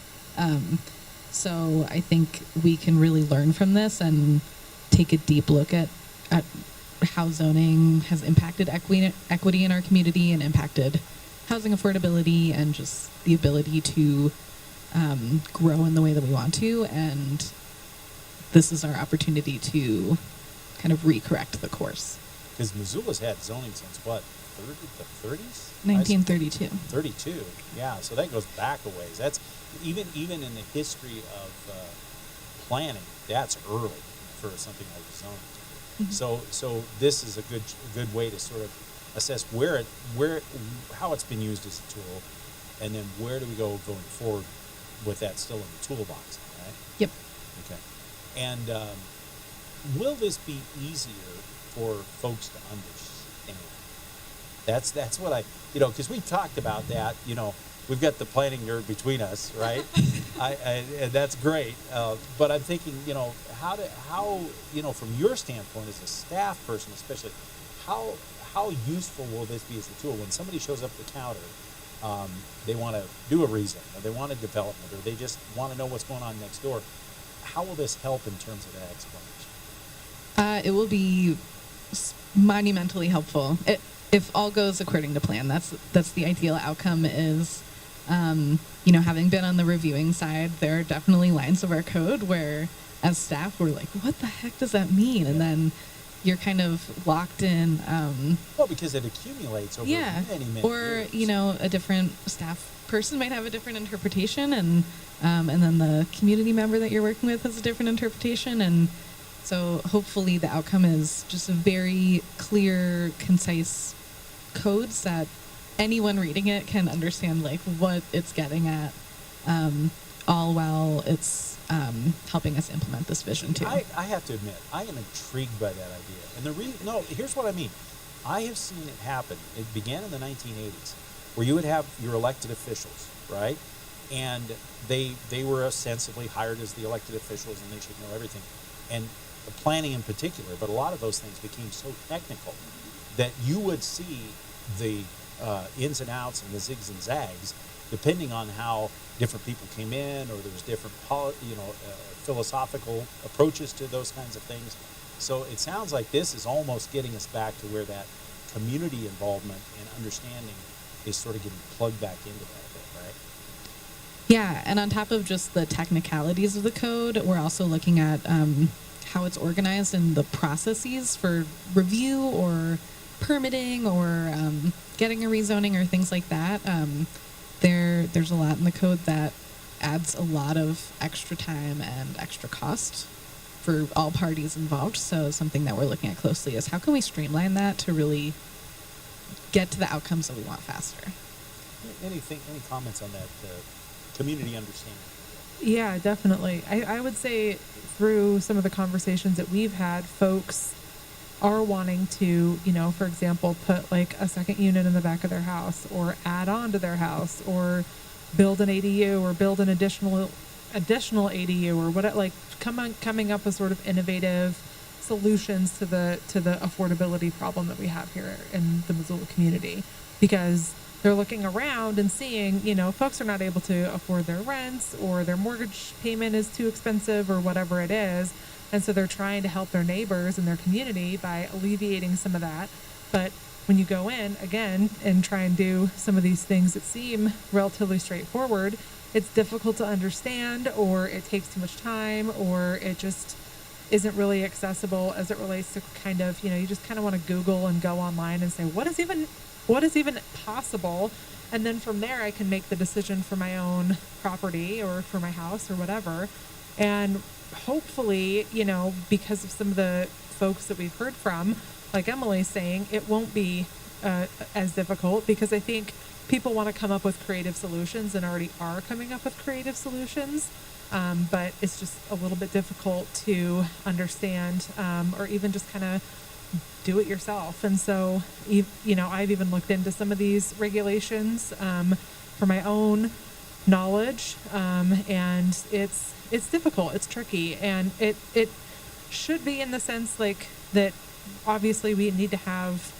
So I think we can really learn from this and take a deep look at how zoning has impacted equity in our community and impacted housing affordability and just the ability to grow in the way that we want to. And this is our opportunity to kind of recorrect the course. Because Missoula's had zoning since what, the 30s? 1932. 32, yeah. So that goes back a ways. That's even in the history of planning. That's early for something like zoning. Mm-hmm. So this is a good way to sort of assess how it's been used as a tool, and then where do we go going forward with that still in the toolbox, right? Yep. Okay. And will this be easier for folks to understand? That's what because we've talked about that. We've got the planning nerd between us, right? And that's great. But I'm thinking, how from your standpoint as a staff person, especially, how useful will this be as a tool when somebody shows up at the counter? They want to do a rezone, or they want a development, or they just want to know what's going on next door. How will this help in terms of that explanation? It will be monumentally helpful. If all goes according to plan, that's the ideal outcome. Is having been on the reviewing side, there are definitely lines of our code where as staff, we're like, what the heck does that mean? And then you're kind of locked in. Well, because it accumulates over many or years. you know, a different staff person might have a different interpretation, and then the community member that you're working with has a different interpretation, and so hopefully the outcome is just a very clear, concise codes that anyone reading it can understand like what it's getting at, all while it's helping us implement this vision too. I have to admit, I am intrigued by that idea. And here's what I mean. I have seen it happen. It began in the 1980s, where you would have your elected officials, right? And they were ostensibly hired as the elected officials, and they should know everything. And planning in particular, but a lot of those things became so technical that you would see the ins and outs and the zigs and zags, depending on how different people came in, or there was different philosophical approaches to those kinds of things. So it sounds like this is almost getting us back to where that community involvement and understanding is sort of getting plugged back into that a bit, right? Yeah, and on top of just the technicalities of the code, we're also looking at how it's organized and the processes for review or permitting or getting a rezoning or things like that. There's a lot in the code that adds a lot of extra time and extra cost for all parties involved. So something that we're looking at closely is how can we streamline that to really get to the outcomes that we want faster. Any comments on that community understanding? Yeah, definitely. I would say through some of the conversations that we've had, folks are wanting to, for example, put like a second unit in the back of their house, or add on to their house, or build an ADU, or build an additional ADU, or what, like coming up with sort of innovative solutions to the affordability problem that we have here in the Missoula community, because they're looking around and seeing, folks are not able to afford their rents, or their mortgage payment is too expensive, or whatever it is. And so they're trying to help their neighbors and their community by alleviating some of that. But when you go in, again, and try and do some of these things that seem relatively straightforward, it's difficult to understand, or it takes too much time, or it just isn't really accessible as it relates to kind of, you just kind of want to Google and go online and say, what is even possible? And then from there, I can make the decision for my own property or for my house or whatever. And hopefully, because of some of the folks that we've heard from, like Emily's saying, it won't be as difficult, because I think people want to come up with creative solutions and already are coming up with creative solutions. But it's just a little bit difficult to understand, or even just kind of do it yourself. And so, I've even looked into some of these regulations for my own knowledge, and it's difficult, it's tricky, and it should be in the sense like that. Obviously, we need to have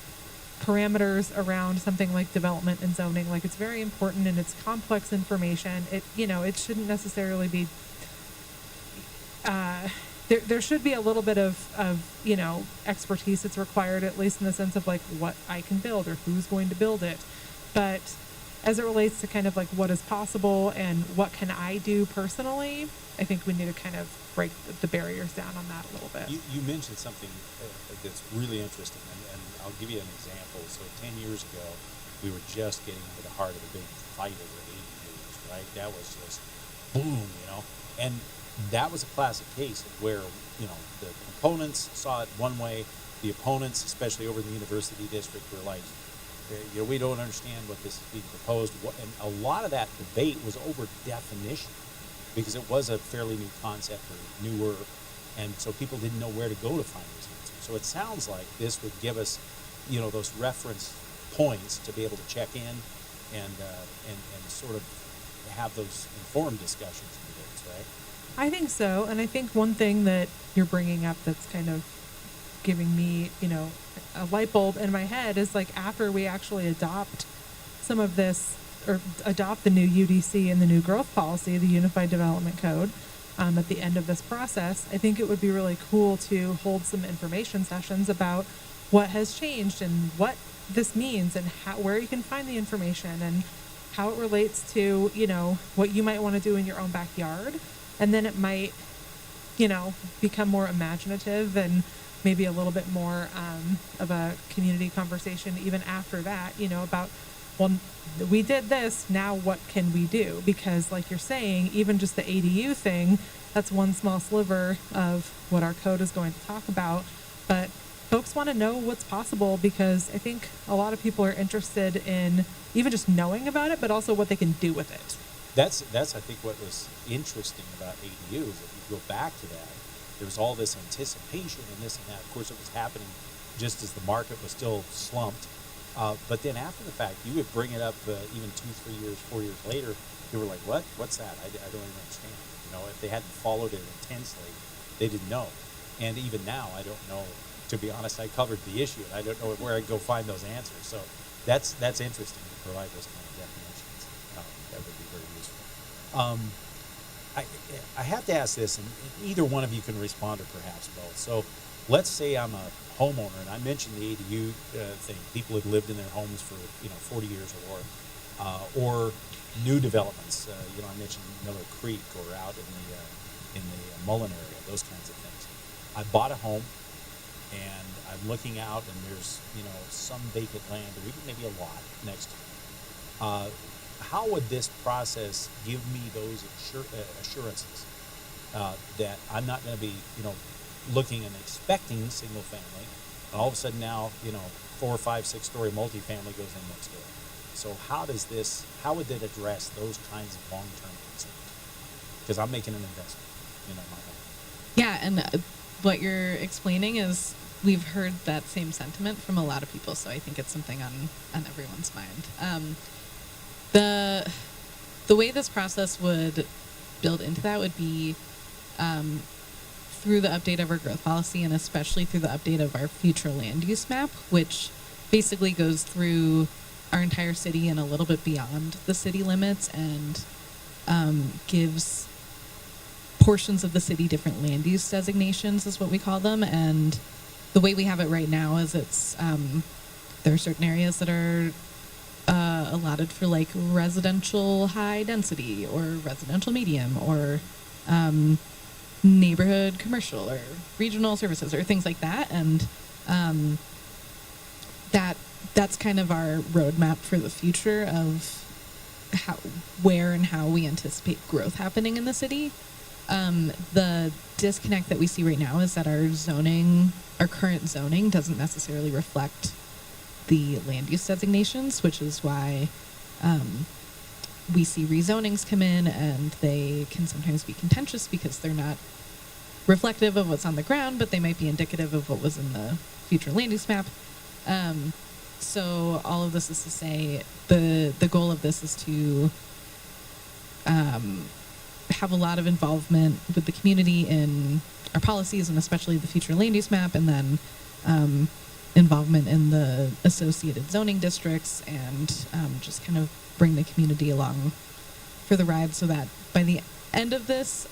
parameters around something like development and zoning. Like, it's very important, and it's complex information. It shouldn't necessarily be. There should be a little bit of expertise that's required, at least in the sense of like what I can build or who's going to build it. But as it relates to kind of like what is possible and what can I do personally, I think we need to kind of break the barriers down on that a little bit. You mentioned something that's really interesting, and I'll give you an example. So 10 years ago, we were just getting into the heart of the big fight over ADUs, right? That was just boom, and that was a classic case of where, the proponents saw it one way, the opponents, especially over in the university district, were like, we don't understand what this is being proposed. And a lot of that debate was over definition, because it was a fairly new concept, or newer, and so people didn't know where to go to find those answers. So it sounds like this would give us, those reference points to be able to check in and sort of have those informed discussions and debates, right? I think so. And I think one thing that you're bringing up that's kind of giving me, a light bulb in my head is like, after we actually adopt some of this, or adopt the new UDC and the new growth policy, the Unified Development Code, at the end of this process, I think it would be really cool to hold some information sessions about what has changed and what this means, and where you can find the information, and how it relates to, what you might want to do in your own backyard. And then it might become more imaginative and maybe a little bit more of a community conversation even after that, about, well, we did this, now what can we do? Because like you're saying, even just the ADU thing, that's one small sliver of what our code is going to talk about. But folks want to know what's possible, because I think a lot of people are interested in even just knowing about it, but also what they can do with it. That's I think what was interesting about ADUs. If you go back to that, there was all this anticipation and this and that. Of course, it was happening just as the market was still slumped. But then after the fact, you would bring it up even 2, 3 years, 4 years later. They were like, "What? What's that? I don't even understand." If they hadn't followed it intensely, they didn't know. And even now, I don't know. To be honest, I covered the issue, and I don't know where I'd go find those answers. So that's interesting to provide those kind of definitions. That would be very useful. I have to ask this, and either one of you can respond, or perhaps both. So let's say I'm a homeowner, and I mentioned the ADU thing. People have lived in their homes for 40 years or more, or new developments. I mentioned Miller Creek or out in the Mullen area, those kinds of things. I bought a home, and I'm looking out, and there's some vacant land, or even maybe a lot next to it. How would this process give me those assurances that I'm not going to be looking and expecting single family, and all of a sudden now 4, 5, 6 story multifamily goes in next door? So how would it address those kinds of long-term concerns? Because I'm making an investment in my home. Yeah, and what you're explaining is we've heard that same sentiment from a lot of people, so I think it's something on everyone's mind. The way this process would build into that would be through the update of our growth policy, and especially through the update of our future land use map, which basically goes through our entire city and a little bit beyond the city limits, and gives portions of the city different land use designations, is what we call them. And the way we have it right now is there are certain areas that are allotted for like residential high density, or residential medium, or neighborhood commercial, or regional services, or things like that. And that's kind of our roadmap for the future of where and how we anticipate growth happening in the city. The disconnect that we see right now is that our current zoning doesn't necessarily reflect the land use designations, which is why we see rezonings come in, and they can sometimes be contentious because they're not reflective of what's on the ground, but they might be indicative of what was in the future land use map. So all of this is to say, the goal of this is to have a lot of involvement with the community in our policies, and especially the future land use map, and then involvement in the associated zoning districts, and just kind of bring the community along for the ride, so that by the end of this,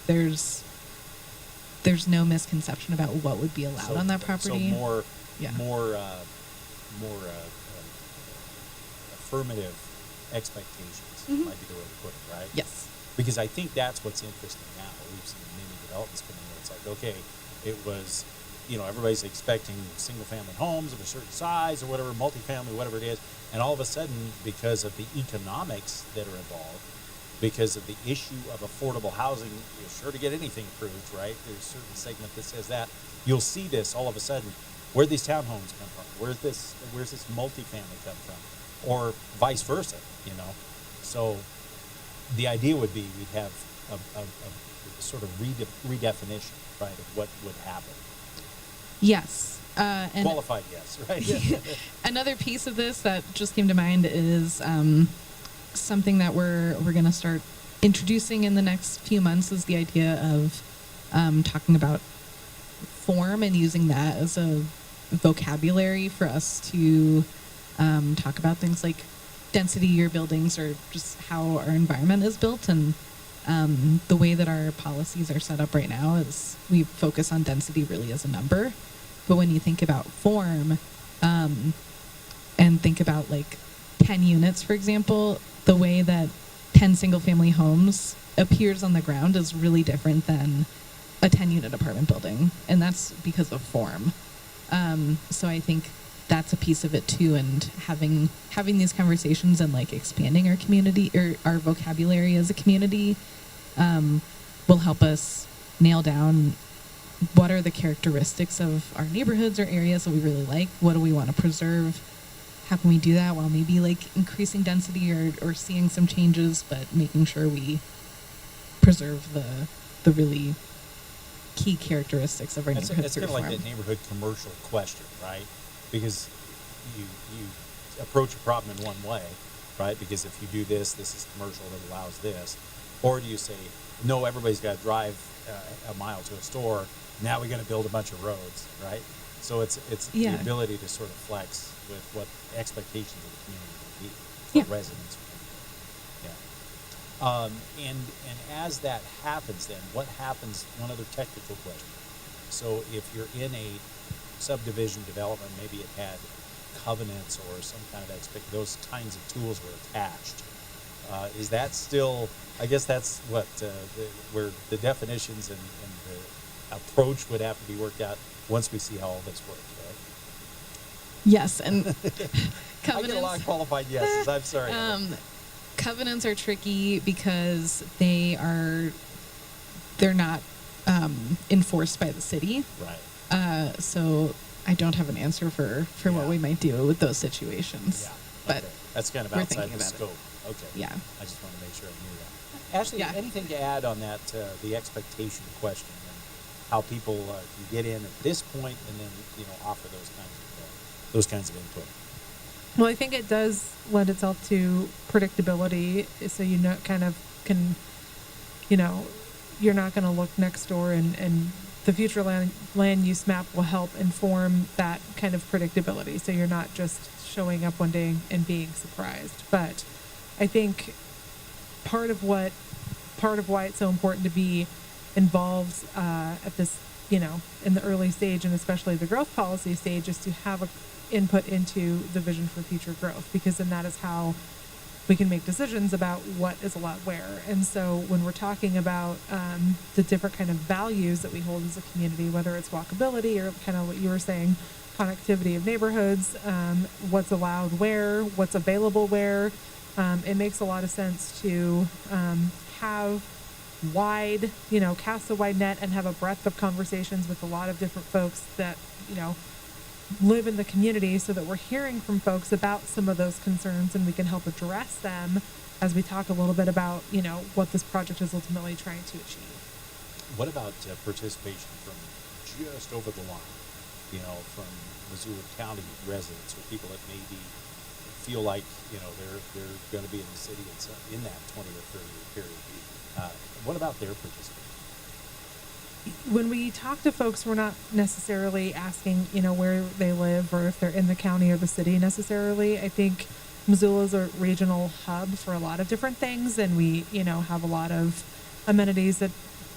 there's no misconception about what would be allowed on that property. So more affirmative expectations might be the way to put it, right? Yes. Because I think that's what's interesting now. We've seen many developments come in where it's like, okay, it was, everybody's expecting single-family homes of a certain size or whatever, multifamily, whatever it is, and all of a sudden, because of the economics that are involved, because of the issue of affordable housing, you're sure to get anything approved, right? There's a certain segment that says that. You'll see this all of a sudden. Where'd these townhomes come from? Where's this multifamily come from? Or vice versa, So the idea would be we'd have a sort of redefinition, right, of what would happen. Yes. And qualified yes, right? Another piece of this that just came to mind is something that we're going to start introducing in the next few months, is the idea of talking about form and using that as a vocabulary for us to talk about things like density of your buildings, or just how our environment is built. And the way that our policies are set up right now is we focus on density really as a number. But when you think about form, and think about like 10 units, for example, the way that 10 single family homes appears on the ground is really different than a 10-unit apartment building, and that's because of form. So I think that's a piece of it too, and having these conversations and like expanding our community or our vocabulary as a community will help us nail down what are the characteristics of our neighborhoods or areas that we really like. What do we want to preserve? How can we do that while maybe like increasing density or seeing some changes, but making sure we preserve the really key characteristics of our neighborhood. It's kind of like that neighborhood commercial question, right? Because you approach a problem in one way, right? Because if you do this, this is commercial that allows this. Or do you say, no, everybody's got to drive a mile to a store. Now we're going to build a bunch of roads, right? So it's the ability to sort of flex with what expectations of the community will be for residents. Yeah. And as that happens, then what happens? One other technical question. So if you're in a subdivision development, maybe it had covenants or some kind of those kinds of tools were attached. Is that still? I guess that's what where the definitions and the approach would have to be worked out once we see how all this works, right? Yes, and covenants. I get a lot of qualified yeses. I'm sorry. Covenants are tricky because they're not enforced by the city. Right. So I don't have an answer for what we might do with those situations. Yeah. But okay. That's kind of we're outside thinking the about scope. Okay. Yeah. I just want to make sure I knew that. Ashley, anything to add on that, the expectation question and how people can get in at this point and then, offer those kinds of input? Well, I think it does lend itself to predictability, so kind of can, you're not going to look next door, and the future land use map will help inform that kind of predictability, so you're not just showing up one day and being surprised. But I think part of why it's so important to be involved at this, in the early stage, and especially the growth policy stage, is to have a input into the vision for future growth, because then that is how we can make decisions about what is allowed where. And so when we're talking about the different kind of values that we hold as a community, whether it's walkability or kind of what you were saying, connectivity of neighborhoods, what's allowed where, what's available where, it makes a lot of sense to have cast a wide net and have a breadth of conversations with a lot of different folks that, live in the community, so that we're hearing from folks about some of those concerns and we can help address them as we talk a little bit about, what this project is ultimately trying to achieve. What about participation from just over the line, from Missoula County residents or people that maybe feel like, they're going to be in the city in that 20 or 30 year period? What about their participation? When we talk to folks, we're not necessarily asking, where they live or if they're in the county or the city necessarily. I think Missoula is a regional hub for a lot of different things, and we, have a lot of amenities that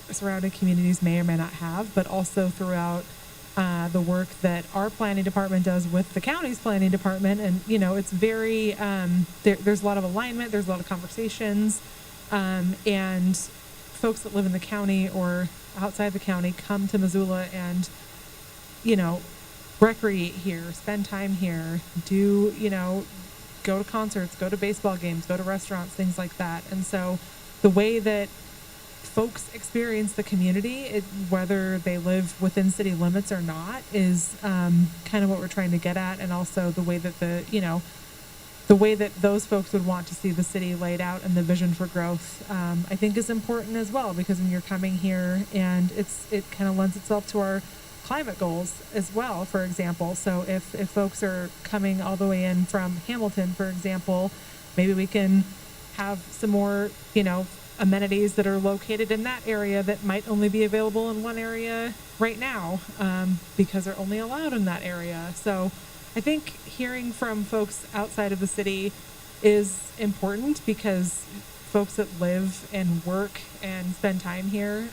surrounding communities may or may not have, but also throughout the work that our planning department does with the county's planning department. And, it's very, there's a lot of alignment, there's a lot of conversations, and folks that live in the county or outside the county come to Missoula and, recreate here, spend time here, do, go to concerts, go to baseball games, go to restaurants, things like that. And so the way that folks experience the community, whether they live within city limits or not, is kind of what we're trying to get at. And also the way that the way that those folks would want to see the city laid out and the vision for growth, I think is important as well, because when you're coming here, and it kind of lends itself to our climate goals as well, for example. So if folks are coming all the way in from Hamilton, for example, maybe we can have some more, amenities that are located in that area that might only be available in one area right now, because they're only allowed in that area. So I think hearing from folks outside of the city is important, because folks that live and work and spend time here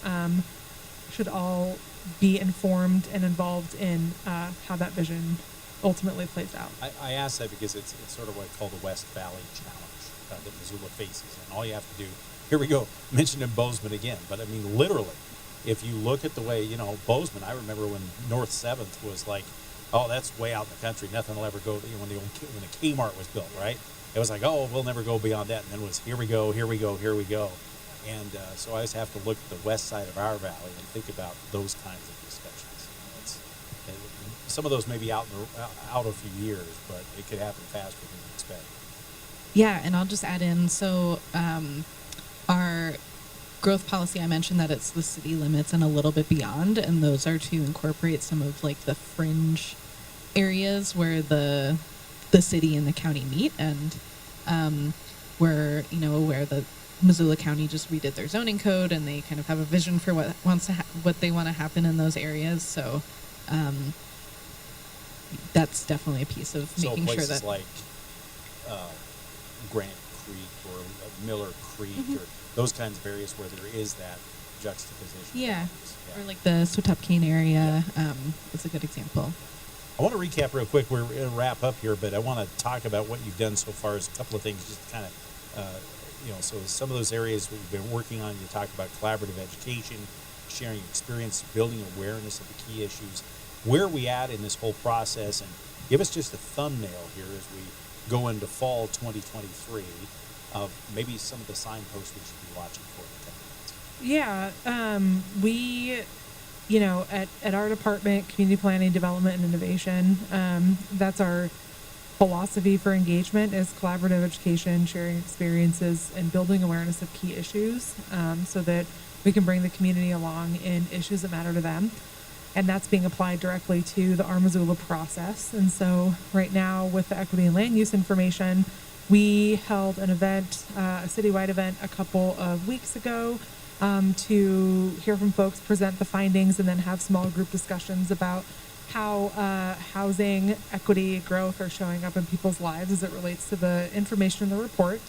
should all be informed and involved in how that vision ultimately plays out. I ask that because it's sort of what I call the West Valley Challenge that Missoula faces. And all you have to do, here we go, mentioned in Bozeman again, but I mean literally, if you look at the way, Bozeman, I remember when North 7th was like, oh, that's way out in the country. Nothing will ever go, when the Kmart was built, right? It was like, oh, we'll never go beyond that. And then it was, here we go, here we go, here we go. And so I always have to look at the west side of our valley and think about those kinds of discussions. Some of those may be out a few years, but it could happen faster than you expect. Yeah, and I'll just add in, so our growth policy, I mentioned that it's the city limits and a little bit beyond, and those are to incorporate some of like the fringe areas where the city and the county meet, and we're aware that Missoula County just redid their zoning code, and they kind of have a vision for what they want to happen in those areas. So that's definitely a piece of making sure that like Grant Creek or Miller Creek Mm-hmm. or those kinds of areas where there is that juxtaposition. yeah, or like the Swatupkane area is a good example. I want to recap real quick. We're going to wrap up here, but I want to talk about what you've done so far. As a couple of things, just kind of, so some of those areas we've been working on. You talked about collaborative education, sharing experience, building awareness of the key issues. Where are we at in this whole process? And give us just a thumbnail here as we go into fall 2023 of maybe some of the signposts we should be watching for in the coming months. Yeah, we, at our department, community planning, development, and innovation, that's our philosophy for engagement is collaborative education, sharing experiences, and building awareness of key issues so that we can bring the community along in issues that matter to them. And that's being applied directly to the Our Missoula process. And so right now with the equity and land use information, we held an event, a citywide event a couple of weeks ago to hear from folks, present the findings, and then have small group discussions about how housing, equity, growth are showing up in people's lives as it relates to the information in the report.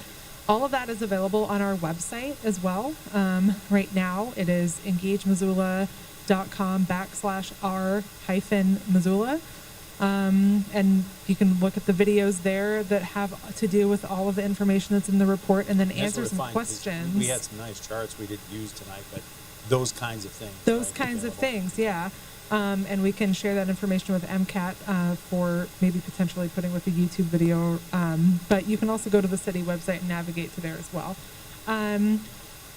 All of that is available on our website as well. Right now it is engagemissoula.com/our-Missoula. And you can look at the videos there that have to do with all of the information that's in the report, and then answer some questions. We had some nice charts we didn't use tonight, but those kinds of things. Those kinds of things, yeah. And we can share that information with MCAT for maybe potentially putting with a YouTube video. But you can also go to the city website and navigate to there as well.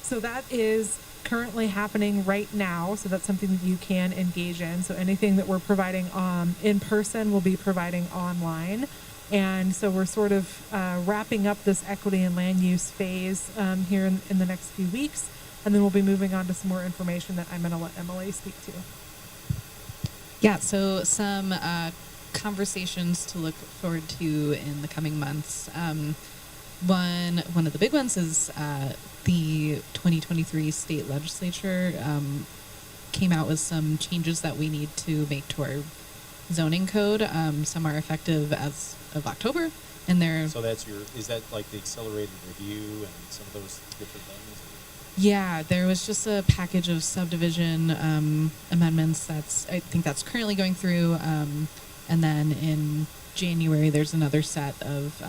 So that is currently happening right now. So that's something that you can engage in. So anything that we're providing in person, we'll be providing online. And so we're sort of wrapping up this equity and land use phase here in the next few weeks. And then we'll be moving on to some more information that I'm going to let Emily speak to. Yeah, so some conversations to look forward to in the coming months. One of the big ones is the 2023 state legislature came out with some changes that we need to make to our zoning code. Some are effective as of October, and they're... So is that like the accelerated review and some of those different things? Yeah, there was just a package of subdivision amendments I think that's currently going through, and then in January there's another set of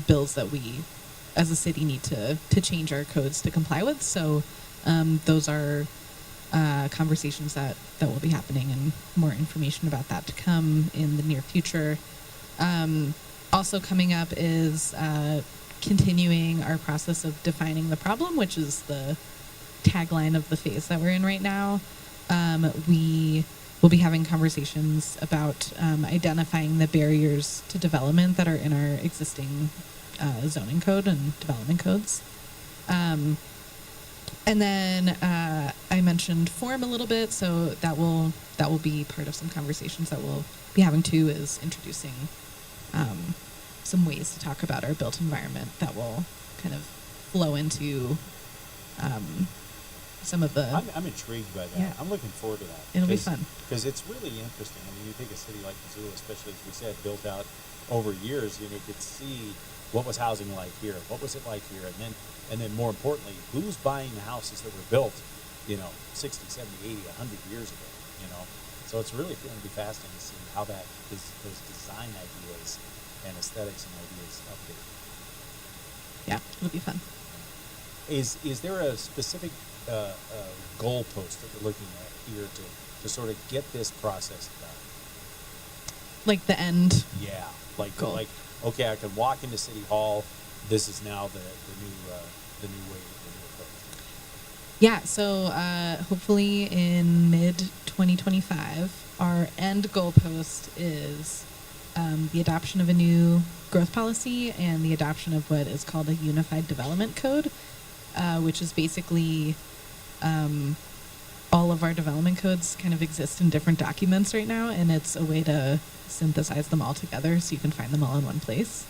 bills that we, as a city, need to change our codes to comply with. So those are conversations that will be happening, and more information about that to come in the near future. Also coming up is continuing our process of defining the problem, which is the tagline of the phase that we're in right now. We will be having conversations about identifying the barriers to development that are in our existing zoning code and development codes. And then I mentioned form a little bit, so that will be part of some conversations that we'll be having too, is introducing some ways to talk about our built environment that will kind of flow into some of the... I'm intrigued by that. Yeah. I'm looking forward to that. It'll be fun. Because it's really interesting. I mean, you think a city like Missoula, especially as we said, built out over years, you could see what was housing like here, what was it like here, and then more importantly, who's buying the houses that were built, 60, 70, 80, 100 years ago, So it's really going to be fascinating to see how those design ideas and aesthetics and ideas update. Yeah, it'll be fun. Is there a specific goalpost that we're looking at here to sort of get this process done? Like the end. Yeah, like Cool. like okay, I can walk into City Hall. This is now the new way, the new approach. Yeah, so hopefully in mid 2025, our end goalpost is the adoption of a new growth policy and the adoption of what is called a unified development code, which is basically all of our development codes kind of exist in different documents right now, and it's a way to synthesize them all together so you can find them all in one place.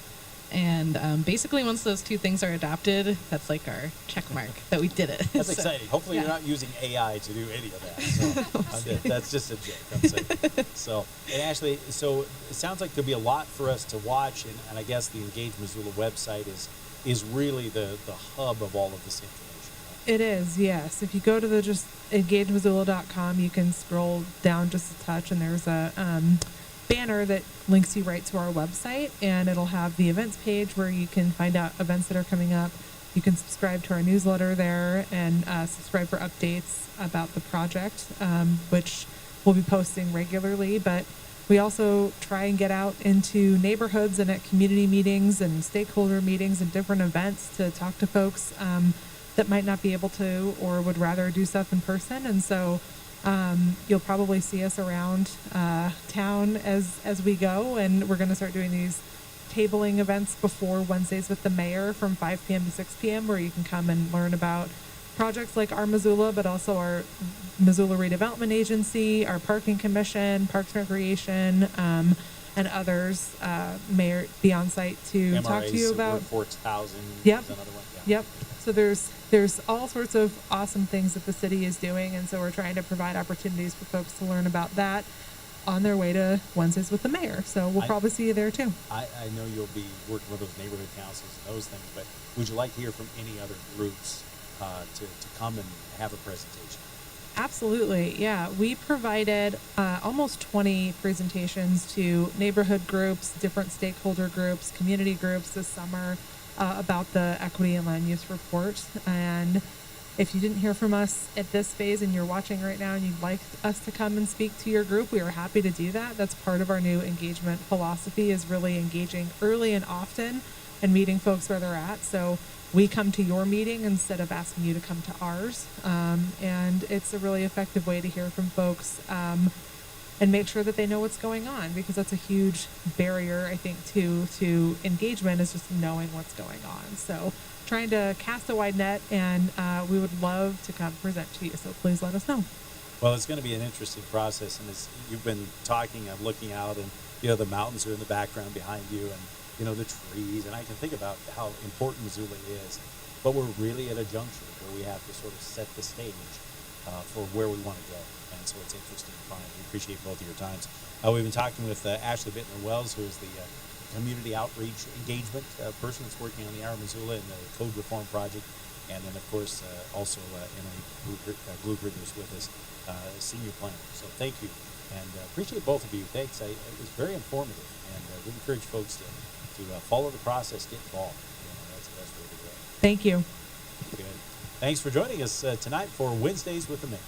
And basically, once those two things are adopted, that's like our check mark that we did it. That's So, exciting. Hopefully, yeah. you're not using AI to do any of that. So that's just a joke. I'm saying. So, and Ashley, so it sounds like there'll be a lot for us to watch, and I guess the Engage Missoula website is really the hub of all of this information. Right? It is, yes. If you go to the just engagemissoula.com, you can scroll down just a touch, and there's a banner that links you right to our website, and it'll have the events page where you can find out events that are coming up. You can subscribe to our newsletter there and subscribe for updates about the project, which we'll be posting regularly. But we also try and get out into neighborhoods and at community meetings and stakeholder meetings and different events to talk to folks that might not be able to or would rather do stuff in person. And so you'll probably see us around town as we go, and we're going to start doing these tabling events before Wednesdays with the Mayor from 5 p.m. to 6 p.m. where you can come and learn about projects like Our Missoula, but also our Missoula Redevelopment Agency, our Parking Commission, Parks and Recreation, and others. Mayor be on site to talk to you MRAs, about. workforce housing. Yep. Is another one. Yeah. Yep. So there's all sorts of awesome things that the city is doing, and so we're trying to provide opportunities for folks to learn about that on their way to Wednesdays with the Mayor. So we'll probably see you there too. I know you'll be working with those neighborhood councils and those things, but would you like to hear from any other groups to come and have a presentation? Absolutely, yeah. We provided almost 20 presentations to neighborhood groups, different stakeholder groups, community groups this summer about the equity and land use report. And if you didn't hear from us at this phase and you're watching right now and you'd like us to come and speak to your group, we are happy to do that. That's part of our new engagement philosophy, is really engaging early and often and meeting folks where they're at. So we come to your meeting instead of asking you to come to ours. And it's a really effective way to hear from folks and make sure that they know what's going on, because that's a huge barrier, I think, to engagement, is just knowing what's going on. So trying to cast a wide net, and we would love to come present to you. So please let us know. Well, it's going to be an interesting process, and as you've been talking, I'm looking out, and the mountains are in the background behind you, and the trees, and I can think about how important Missoula is, but we're really at a juncture where we have to sort of set the stage for where we want to go, and so it's interesting to find. We appreciate both of your times. We've been talking with Ashley Bittner-Wells, who is the community outreach engagement person that's working on the Our Missoula and the Code Reform Project, and then of course also Emily Gluger who's with us, senior planner. So thank you, and appreciate both of you. Thanks. It was very informative, and we encourage folks to follow the process, get involved. That's the best way to go. Thank you. Good. Thanks for joining us tonight for Wednesdays with the Mayor.